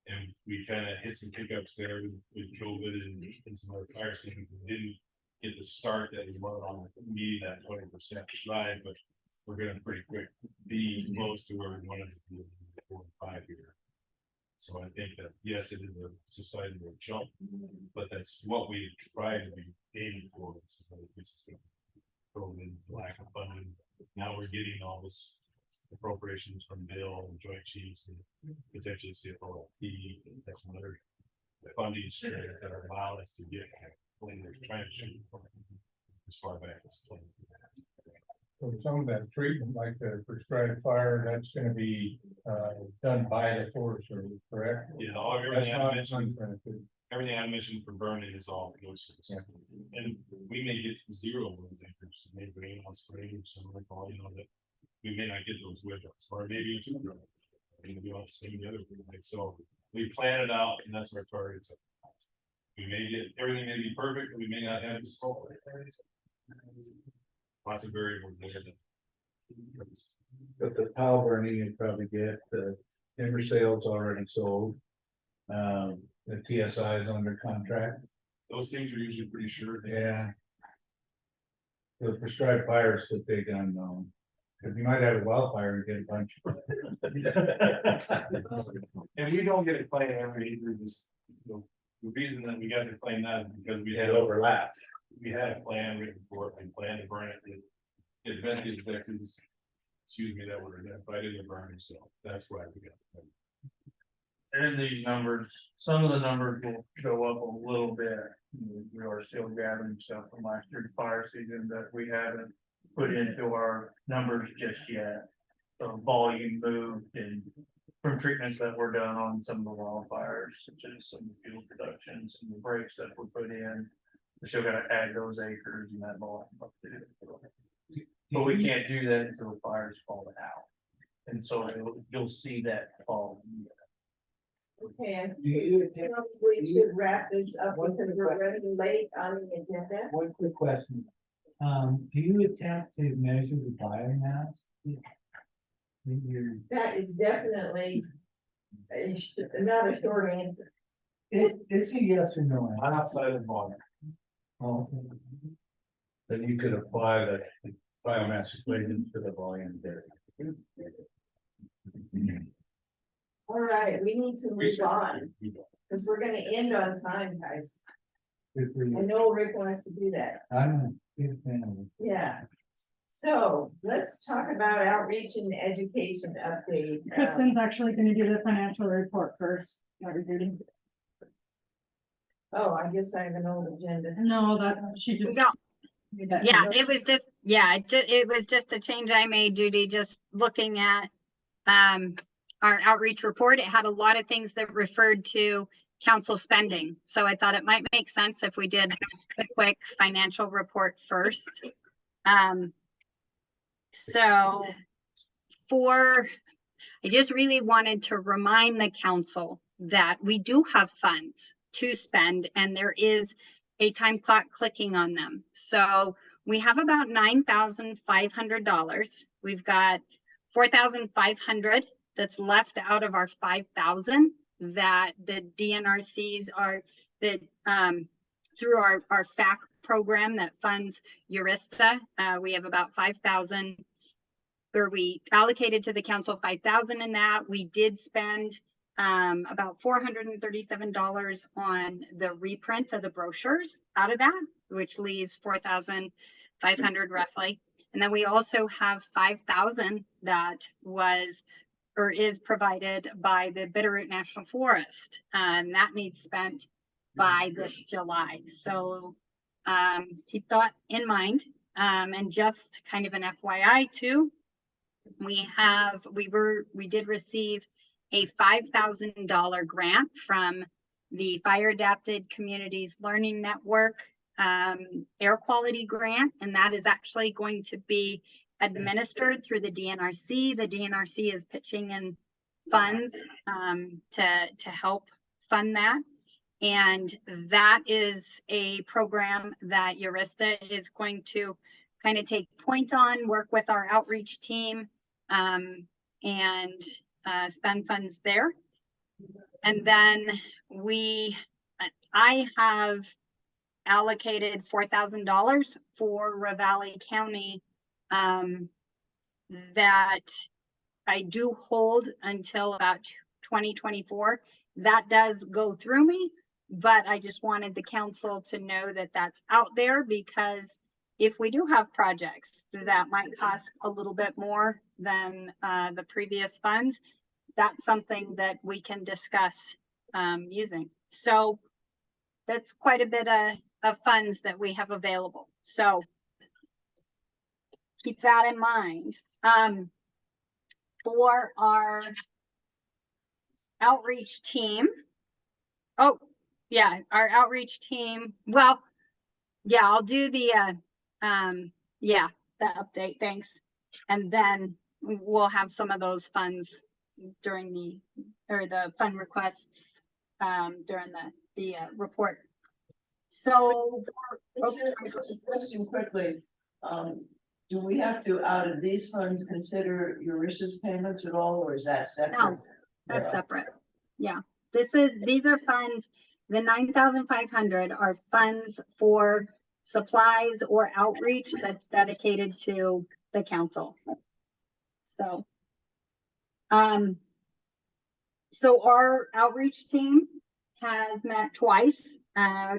And we kind of hit some pickups there with COVID and some other fire seasons. We didn't get the start that we wanted on meeting that 20% drive, but we're going to pretty quick be close to where we wanted to be in 4 and 5 year. So I think that, yes, it is a societal jump, but that's what we try to be aiming for. It's COVID, lack of funding. Now we're getting all this appropriations from Bill and Joint Chiefs and potentially CFOLP and that's another funding stream that are allowing us to get when we're trying to shoot as far back as possible. So some of that treatment, like the prescribed fire, that's gonna be done by the Forest Service, correct? Yeah, That's not contracted. everything I mentioned for burning is all goes. And we may get 0 of those acres, maybe on spring or something like all, you know, that we may not get those with us, or maybe 2. Maybe on the other way. So we plan it out, and that's our target. We may get everything may be perfect, but we may not have the scope. Lots of variables there. But the pile burning, you probably get the timber sales already sold. The TSI is under contract. Those things are usually pretty sure. Yeah. The prescribed fire is the big unknown. Cause you might have a wildfire and get a bunch. And we don't get a claim every year, just, the reason that we got to claim that is because we had overlap. We had a plan written for it and planned to burn it. It eventually objectives, excuse me, that were identified in the burning, so that's why we got it. And these numbers, some of the numbers will go up a little bit. We are still gathering stuff from last year's fire season that we haven't put into our numbers just yet. So volume moved and from treatments that were done on some of the wildfires, such as some fuel production, some of the breaks that were put in. We still gotta add those acres and that volume up to it. but we can't do that until the fire's fallen out. And so you'll see that fall. Okay, I Do you think attempt, we should wrap this up because we're running late on the agenda. one quick question. Do you attempt to measure the biomass? In your, That is definitely not a short answer. it's a yes or no. I'm outside of volume. Oh, Then you could apply the biomass equation to the volume there. All right, we need to move on because we're gonna end on time, guys. good for I you. know Rick wants to do that. I'm a big fan of it. Yeah. So let's talk about outreach and education update. Kristen's actually gonna do the financial report first. Not your duty. Oh, I guess I have an old agenda. No, that's, she just. No, made that yeah, note. it was just, it was just a change I made, Judy, just looking at our outreach report. It had a lot of things that referred to council spending. So I thought it might make sense if we did a quick financial report first. So I just really wanted to remind the council that we do have funds to spend and there is a time clock clicking on them. So we have about $9,500. We've got $4,500 that's left out of our 5,000 that the DNRCs are that through our FAC program that funds Eurista. We have about 5,000, or we allocated to the council 5,000 in that. We did spend about $437 on the reprint of the brochures out of that, which leaves 4,500 roughly. And then we also have 5,000 that was or is provided by the Bitterroot National Forest. And that needs spent by this July. So keep that in mind. And just kind of an FYI too, we did receive a $5,000 grant from the Fire Adapted Communities Learning Network air quality grant, and that is actually going to be administered through the DNRC. The DNRC is pitching in funds to help fund that. And that is a program that Eurista is going to kind of take point on, work with our outreach team and spend funds there. And then I have allocated $4,000 for Ravalli County that I do hold until about 2024. That does go through me, but I just wanted the council to know that that's out there, because if we do have projects that might cost a little bit more than the previous funds, that's something that we can discuss using. So that's quite a bit of funds that we have available. So keep that in mind. For our outreach team. Oh, yeah, our outreach team. Well, yeah, I'll do the the update. Thanks. And then we'll have some of those funds during the fund requests during the report. So Question quickly, do we have to, out of these funds, consider Eurista's payments at all, or is that separate? No, that's separate. Yeah, these are funds. The 9,500 are funds for supplies or outreach that's dedicated to the council. So, so our outreach team has met twice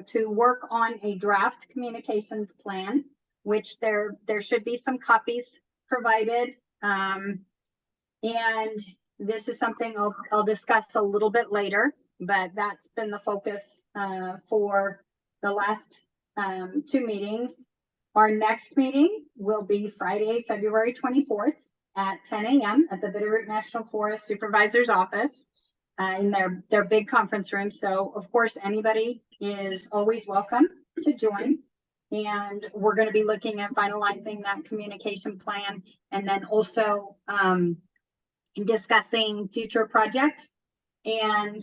to work on a draft communications plan, which there should be some copies provided. And this is something I'll discuss a little bit later, but that's been the focus for the last 2 meetings. Our next meeting will be Friday, February 24th at 10 a.m. at the Bitterroot National Forest Supervisor's Office in their big conference room. So of course, anybody is always welcome to join. And we're gonna be looking at finalizing that communication plan and then also discussing future projects. And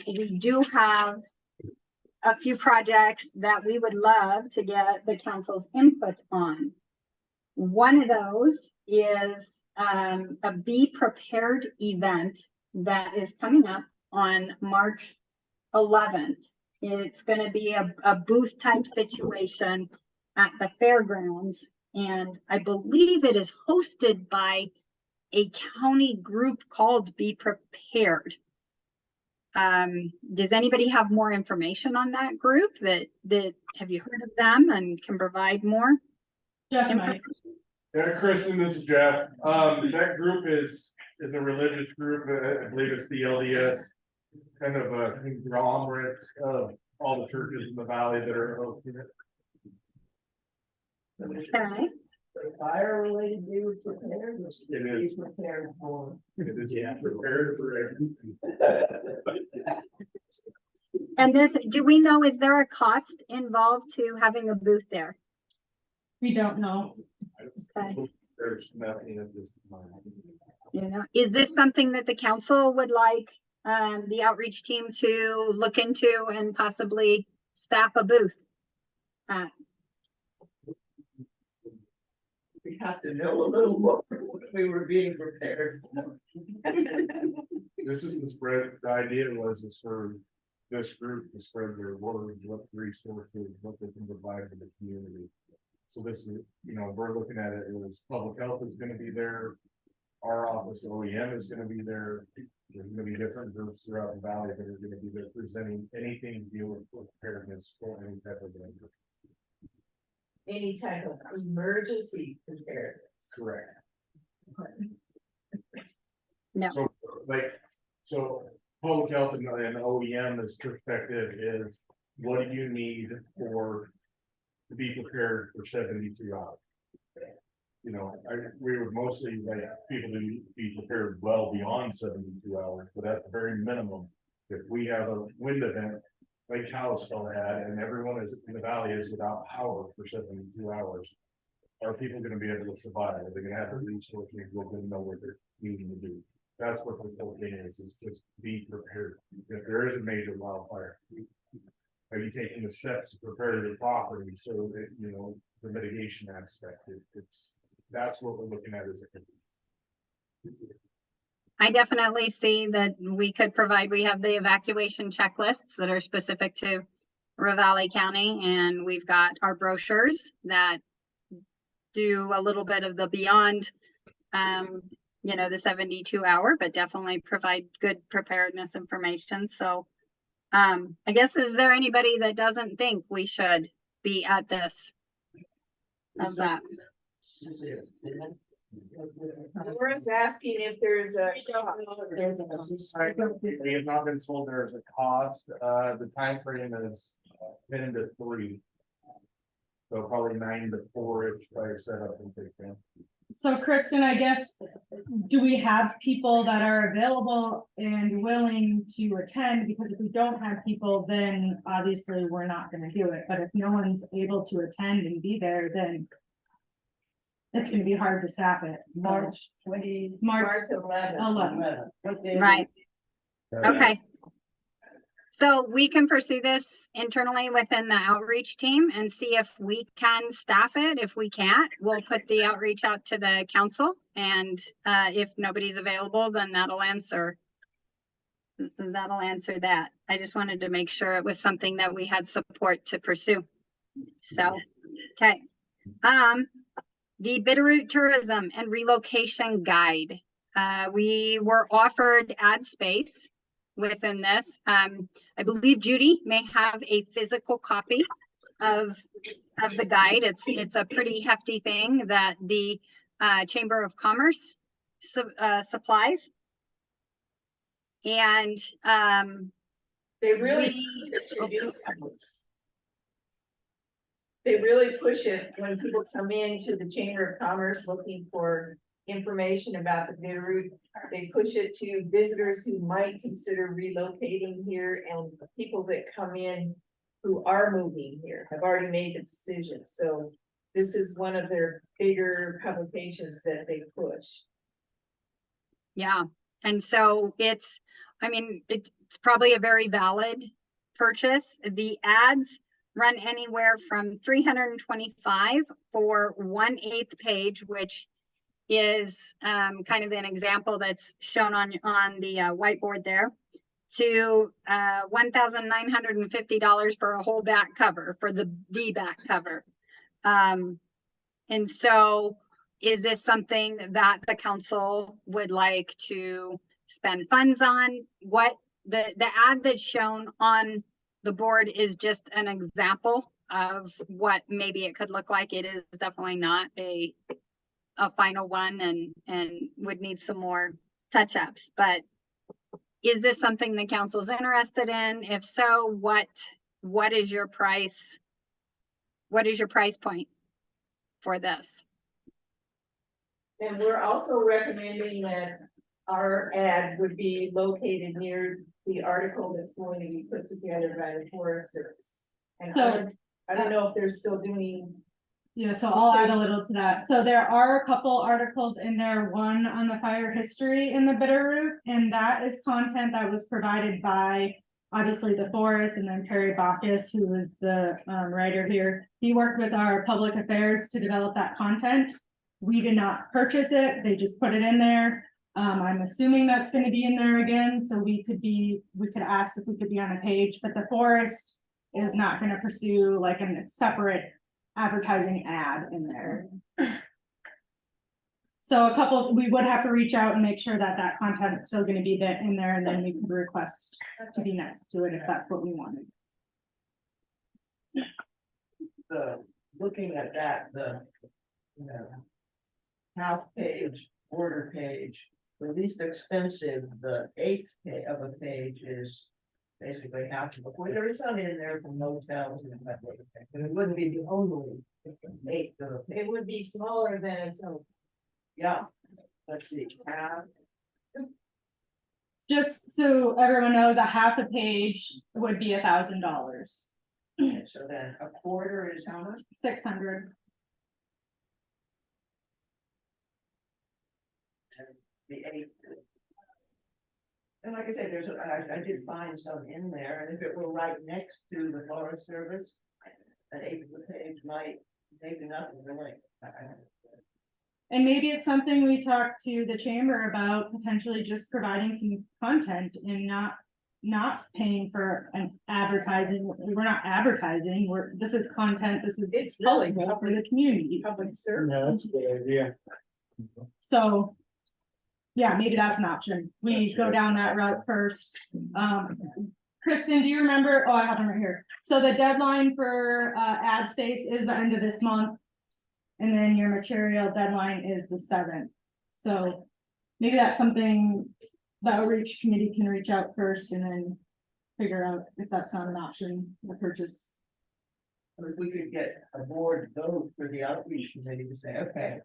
we do have a few projects that we would love to get the council's input on. One of those is a Be Prepared event that is coming up on March 11th. It's going to be a booth type situation at the fairgrounds. And I believe it is hosted by a county group called Be Prepared. Does anybody have more information on that group that have you heard of them and can provide more information? Yeah, Kristen, this is Jeff. That group is a religious group. I believe it's the LDS, kind of a conglomerate of all the churches in the valley that are hosting it. Okay. Fire related, be prepared. It is. Be prepared for. It is, yeah, prepared for everything. And this, do we know, is there a cost involved to having a booth there? We don't know. Okay. There's nothing at this time. You know, is this something that the council would like the outreach team to look into and possibly staff a booth? We have to know a little more what we were being prepared. This is the spread, the idea was is for this group to spread their word, what resources, what they can provide to the community. So this is, you know, we're looking at it as public health is gonna be there. Our office, OEM is gonna be there. There's gonna be different groups throughout the valley that are gonna be there presenting anything to deal with preparedness for any type of event. Any type of emergency preparedness. Correct. No. So so public health and OEM's perspective is, what do you need to be prepared for 72 hours? You know, we would mostly like people to be prepared well beyond 72 hours, but at the very minimum, if we have a wind event like Kalispell had, and everyone is in the valley is without power for 72 hours, are people going to be able to survive? Are they going to have the resources? We're going to know what they're needing to do. That's what the whole thing is just be prepared. If there is a major wildfire, are you taking the steps to prepare the property so that, you know, the mitigation aspect, that's what we're looking at as a. I definitely see that we could provide, we have the evacuation checklists that are specific to Ravalli County, and we've got our brochures that do a little bit of the beyond, you know, the 72 hour, but definitely provide good preparedness information. So I guess, is there anybody that doesn't think we should be at this of that? Lauren's asking if there's a. We have not been told there's a cost. The time frame is 10 to 3. So probably 9 to 4-ish by setup and take. So Kristen, I guess, do we have people that are available and willing to attend? Because if we don't have people, then obviously we're not gonna do it. But if no one's able to attend and be there, then it's gonna be hard to staff it. March 11. Right. Okay. So we can pursue this internally within the outreach team and see if we can staff it. If we can't, we'll put the outreach out to the council. And if nobody's available, then that'll answer that. I just wanted to make sure it was something that we had support to pursue. So, okay. The Bitterroot Tourism and Relocation Guide. We were offered ad space within this. I believe Judy may have a physical copy of the guide. It's a pretty hefty thing that the Chamber of Commerce supplies. And they really push it when people come into the Chamber of Commerce looking for information about the Bitterroot. They push it to visitors who might consider relocating here and people that come in who are moving here, have already made the decision, so this is one of their bigger publications that they push. Yeah, and so it's, I mean, it's probably a very valid purchase. The ads run anywhere from 325 for 1/8 page, which is kind of an example that's shown on the whiteboard there, to $1,950 for a whole back cover, for the back cover. And so is this something that the council would like to spend funds on? What the ad that's shown on the board is just an example of what maybe it could look like. It is definitely not a final one, and would need some more touch-ups, but is this something the council's interested in? If so, what is your price? What is your price point for this? And we're also recommending that our ad would be located near the article that's going to be put together by the Forest Service. And So- I don't know if they're still doing. Yeah, so I'll add a little to that. So there are a couple articles in there, one on the fire history in the Bitterroot, and that is content that was provided by obviously the forest, and then Perry Bacchus, who was the writer here. He worked with our public affairs to develop that content. We did not purchase it, they just put it in there. I'm assuming that's gonna be in there again, so we could ask if we could be on a page, but the forest is not gonna pursue like a separate advertising ad in there. So we would have to reach out and make sure that that content is still gonna be in there, and then we can request to be next to it if that's what we wanted. Looking at that, the half page, border page, the least expensive, the 8th of a page is basically half of the, well, there is some in there from motels and that sort of thing, but it wouldn't be the only 8th of a page. It would be smaller than some. Yeah, let's see, half. Just so everyone knows, a half a page would be $1,000. So then a quarter is how much? 600. The 8th. And like I said, I did find some in there, and if it were right next to the Forest Service, an 8th of the page might, maybe not really. And maybe it's something we talk to the chamber about, potentially just providing some content and not paying for an advertising. We're not advertising, this is content, it's really helpful for the community. Public service. No, that's a good idea. So, yeah, maybe that's an option. We go down that route first. Kristen, do you remember? Oh, I have them right here. So the deadline for ad space is the end of this month. And then your material deadline is the 7th. So maybe that's something the outreach committee can reach out first and then figure out if that's not an option to purchase. Or we could get a board vote for the outreach committee to say, okay,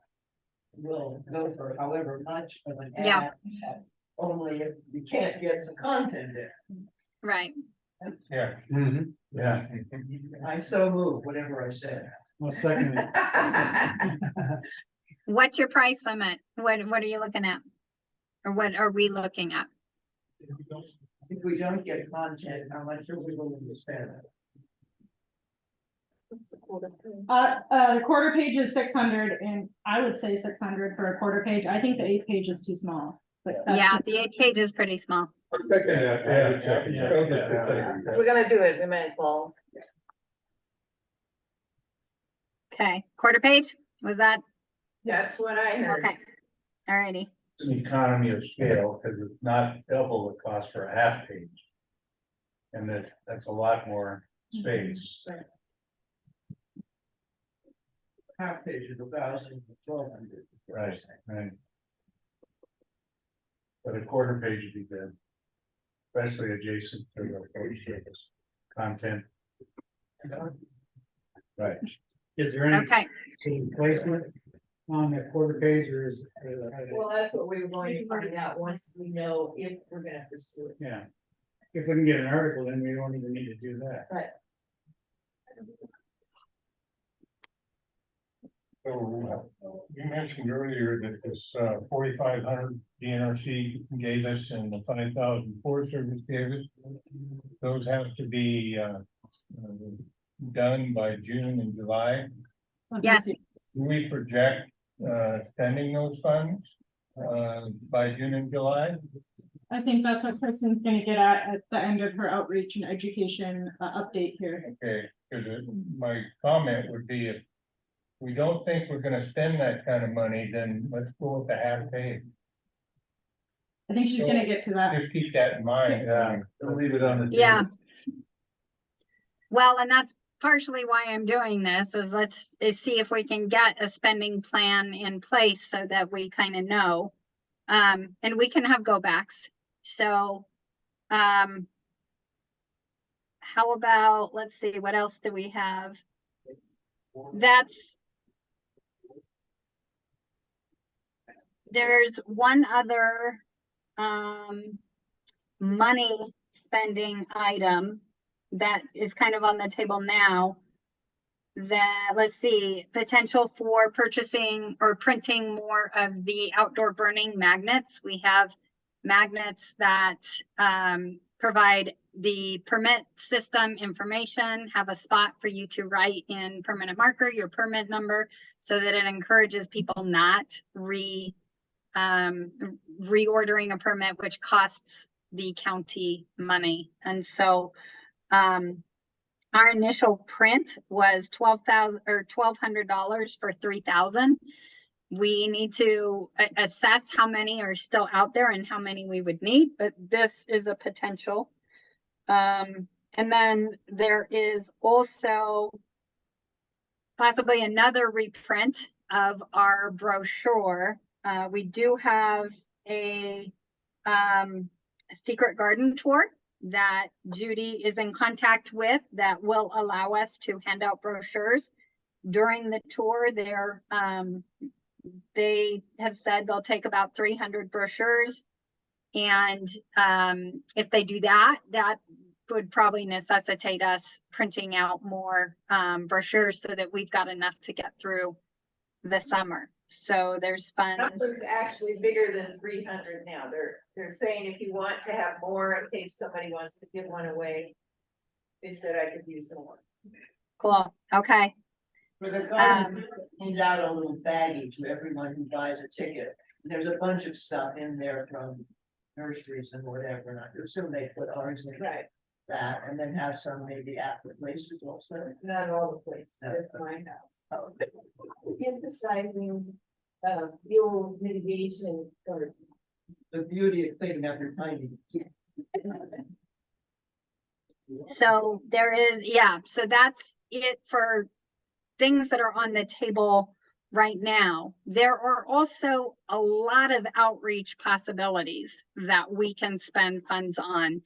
we'll go for however much of an ad. Yeah. Only if we can't get some content in. Right. Yeah. Yeah. I so move, whatever I said. Well, second. What's your price limit? What are you looking at? Or what are we looking at? If we don't get content, how much are we willing to spend? The quarter page is 600, and I would say 600 for a quarter page. I think the 8th page is too small. But Yeah, the 8th page is pretty small. Second, If we're gonna do it, we may as well. Okay, quarter page, was that? That's what I heard. Okay, alrighty. It's an economy of scale, because it's not double the cost for a half page. And that's a lot more space. Half page is 1,000 to 1,200. Right, right. But a quarter page would be good. Especially adjacent to the Forest Service content. Right. Is there any Okay, placement on that quarter page, or is? Well, that's what we were going to find out once we know if we're gonna pursue it. Yeah. If we can get an article, then we don't even need to do that. Right. So you mentioned earlier that this 4,500 DNRC gave us and the 5,000 Forest Service gave us. Those have to be done by June and July. Yes. Do we project spending those funds by June and July? I think that's what Kristen's gonna get at the end of her outreach and education update here. Okay, because my comment would be if we don't think we're gonna spend that kind of money, then let's go with the half pay. I think she's gonna get to that. Just keep that in mind. Don't leave it on the. Yeah. Well, and that's partially why I'm doing this is see if we can get a spending plan in place so that we kind of know. And we can have go backs. So, how about, let's see, what else do we have? There's one other, money spending item that is kind of on the table now. That, let's see, potential for purchasing or printing more of the outdoor burning magnets. We have magnets that provide the permit system information, have a spot for you to write in permanent marker your permit number so that it encourages people not reordering a permit, which costs the county money. And so our initial print was $1,200 for 3,000. We need to assess how many are still out there and how many we would need, but this is a potential. And then there is also possibly another reprint of our brochure. We do have a secret garden tour that Judy is in contact with that will allow us to hand out brochures during the tour. They have said they'll take about 300 brochures. And if they do that, that would probably necessitate us printing out more brochures so that we've got enough to get through the summer. So there's funds. That was actually bigger than 300 now. They're saying if you want to have more in case somebody wants to give one away, they said I could use more. Cool. Okay. For the garden, hand out a little baggie to everyone who buys a ticket. There's a bunch of stuff in there from nurseries and whatever, and I assume they put ours in that, and then have some maybe at the places also. Not all the places, that's my house. Emphasizing fuel mitigation or the beauty of cleaning up your tiny. So there is, yeah, so that's it for things that are on the table right now. There are also a lot of outreach possibilities that we can spend funds on.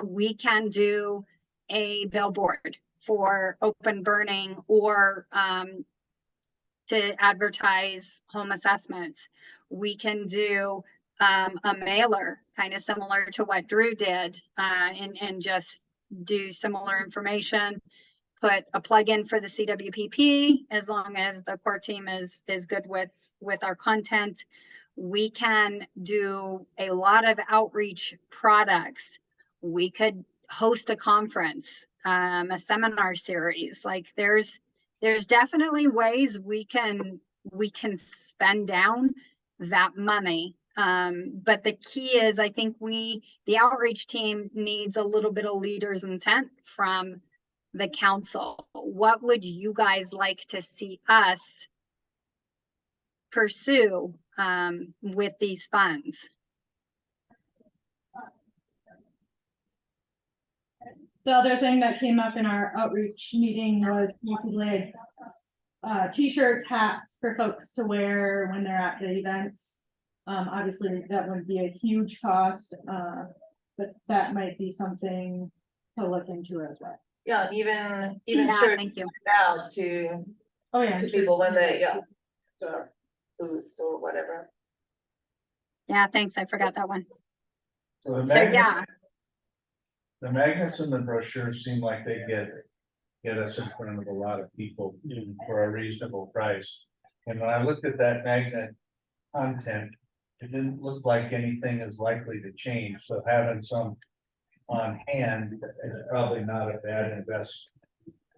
We can do a billboard for open burning or to advertise home assessments. We can do a mailer kind of similar to what Drew did and just do similar information. Put a plug in for the CWPP as long as the core team is good with our content. We can do a lot of outreach products. We could host a conference, a seminar series. Like there's definitely ways we can spend down that money. But the key is I think the outreach team needs a little bit of leader's intent from the council. What would you guys like to see us pursue with these funds? The other thing that came up in our outreach meeting was possibly t-shirts, hats for folks to wear when they're at the events. Obviously that would be a huge cost, but that might be something to look into as well. Yeah, even Yeah, sure thank you. out to Oh yeah, to people when they the booths or whatever. Yeah, thanks. I forgot that one. So So yeah, the magnets in the brochure seem like they get get us in front of a lot of people for a reasonable price. And when I looked at that magnet content, it didn't look like anything is likely to change, so having some on hand is probably not a bad investment.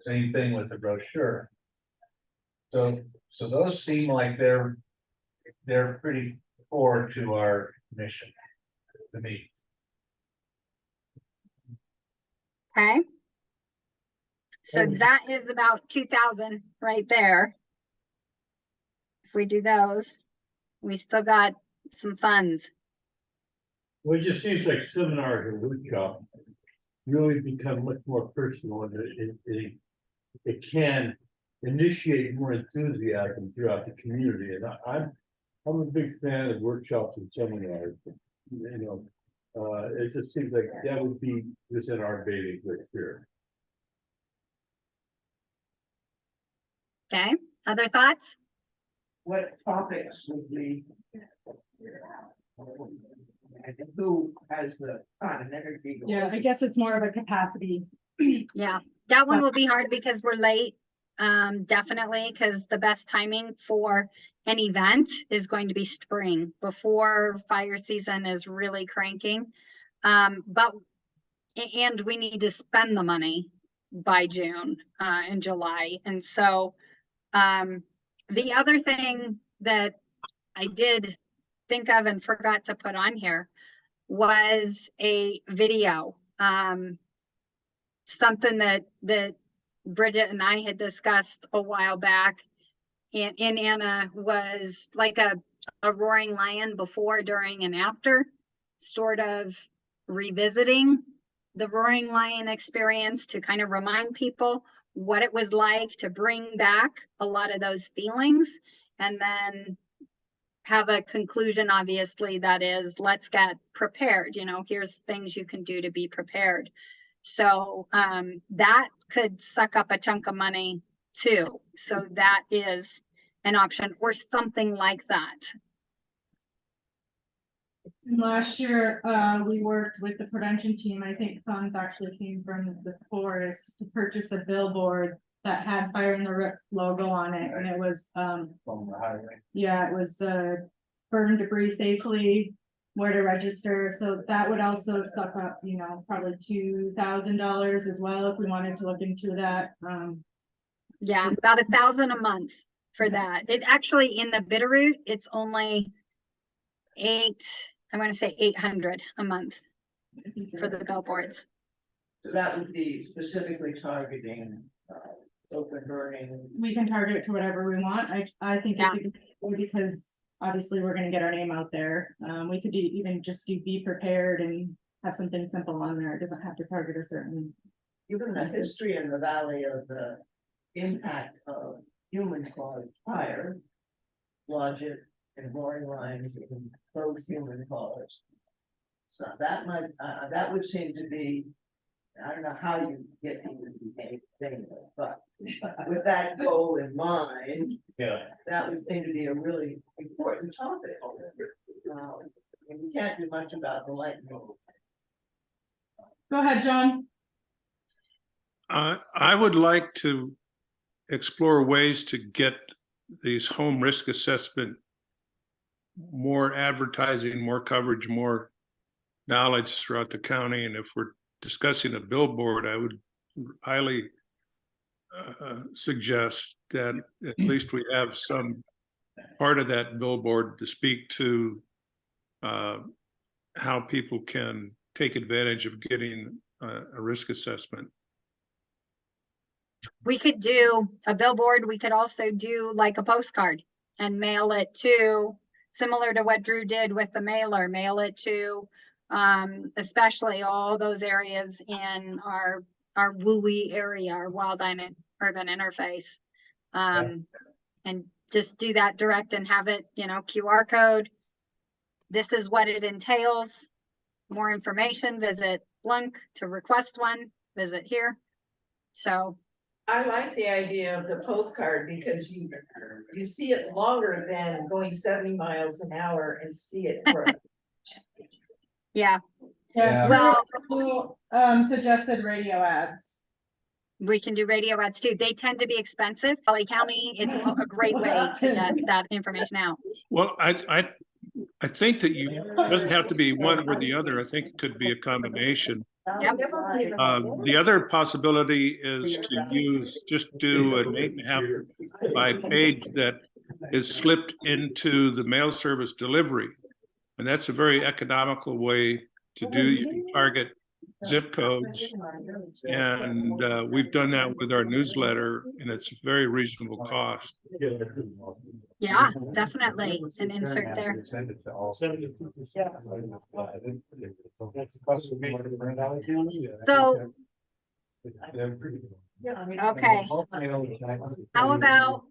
Same thing with the brochure. So those seem like they're pretty core to our mission, to me. Okay. So that is about 2,000 right there. If we do those, we still got some funds. Well, it just seems like seminars or workshop really become much more personal, and it can initiate more enthusiasm throughout the community, and I'm a big fan of workshops and seminars, you know, it just seems like that would be within our baby right here. Okay, other thoughts? What topics would be? And who has the time and energy? Yeah, I guess it's more of a capacity. Yeah, that one will be hard because we're late. Definitely, because the best timing for an event is going to be spring before fire season is really cranking. But and we need to spend the money by June and July. And so the other thing that I did think of and forgot to put on here was a video. Something that Bridget and I had discussed a while back, and Anna was like a roaring lion before, during, and after, sort of revisiting the roaring lion experience to kind of remind people what it was like, to bring back a lot of those feelings, and then have a conclusion, obviously, that is, let's get prepared. You know, here's things you can do to be prepared. So that could suck up a chunk of money too. So that is an option, or something like that. Last year, we worked with the prevention team. I think funds actually came from the forest to purchase a billboard that had Fire in the Roots logo on it, and it was From the highway. yeah, it was burn debris safely, where to register. So that would also suck up, you know, probably $2,000 as well if we wanted to look into that. Yeah, about $1,000 a month for that. It actually, in the Bitterroot, it's only I want to say 800 a month for the billboards. So that would be specifically targeting open burning. We can target it to whatever we want. I think it's a good idea because obviously we're gonna get our name out there. We could even just do be prepared and have something simple on there. It doesn't have to target a certain. Given the history in the valley of the impact of human caused fire, logic and roaring lines in both human caused. So that might, that would seem to be, I don't know how you get people to behave dangerous, but with that goal in mind, Yeah. that would seem to be a really important topic. And we can't do much about the lightning. Go ahead, John. I would like to explore ways to get these home risk assessment, more advertising, more coverage, more knowledge throughout the county. And if we're discussing a billboard, I would highly suggest that at least we have some part of that billboard to speak to how people can take advantage of getting a risk assessment. We could do a billboard. We could also do like a postcard and mail it to, similar to what Drew did with the mailer, mail it to especially all those areas in our WUI area, our Wild Island Urban Interface. And just do that direct and have it, you know, QR code. This is what it entails. More information, visit Blunk to request one, visit here. So I like the idea of the postcard because you see it longer than going 70 miles an hour and see it for. Yeah. Yeah. Well, Suggested radio ads. We can do radio ads too. They tend to be expensive. LA County, it's a great way to get that information out. Well, I think that you, it doesn't have to be one or the other. I think it could be a combination. Yep. The other possibility is to just do an 8.5 by page that is slipped into the mail service delivery. And that's a very economical way to do. You can target zip codes. And we've done that with our newsletter, and it's a very reasonable cost. Yeah, definitely. An insert there. So, okay. How about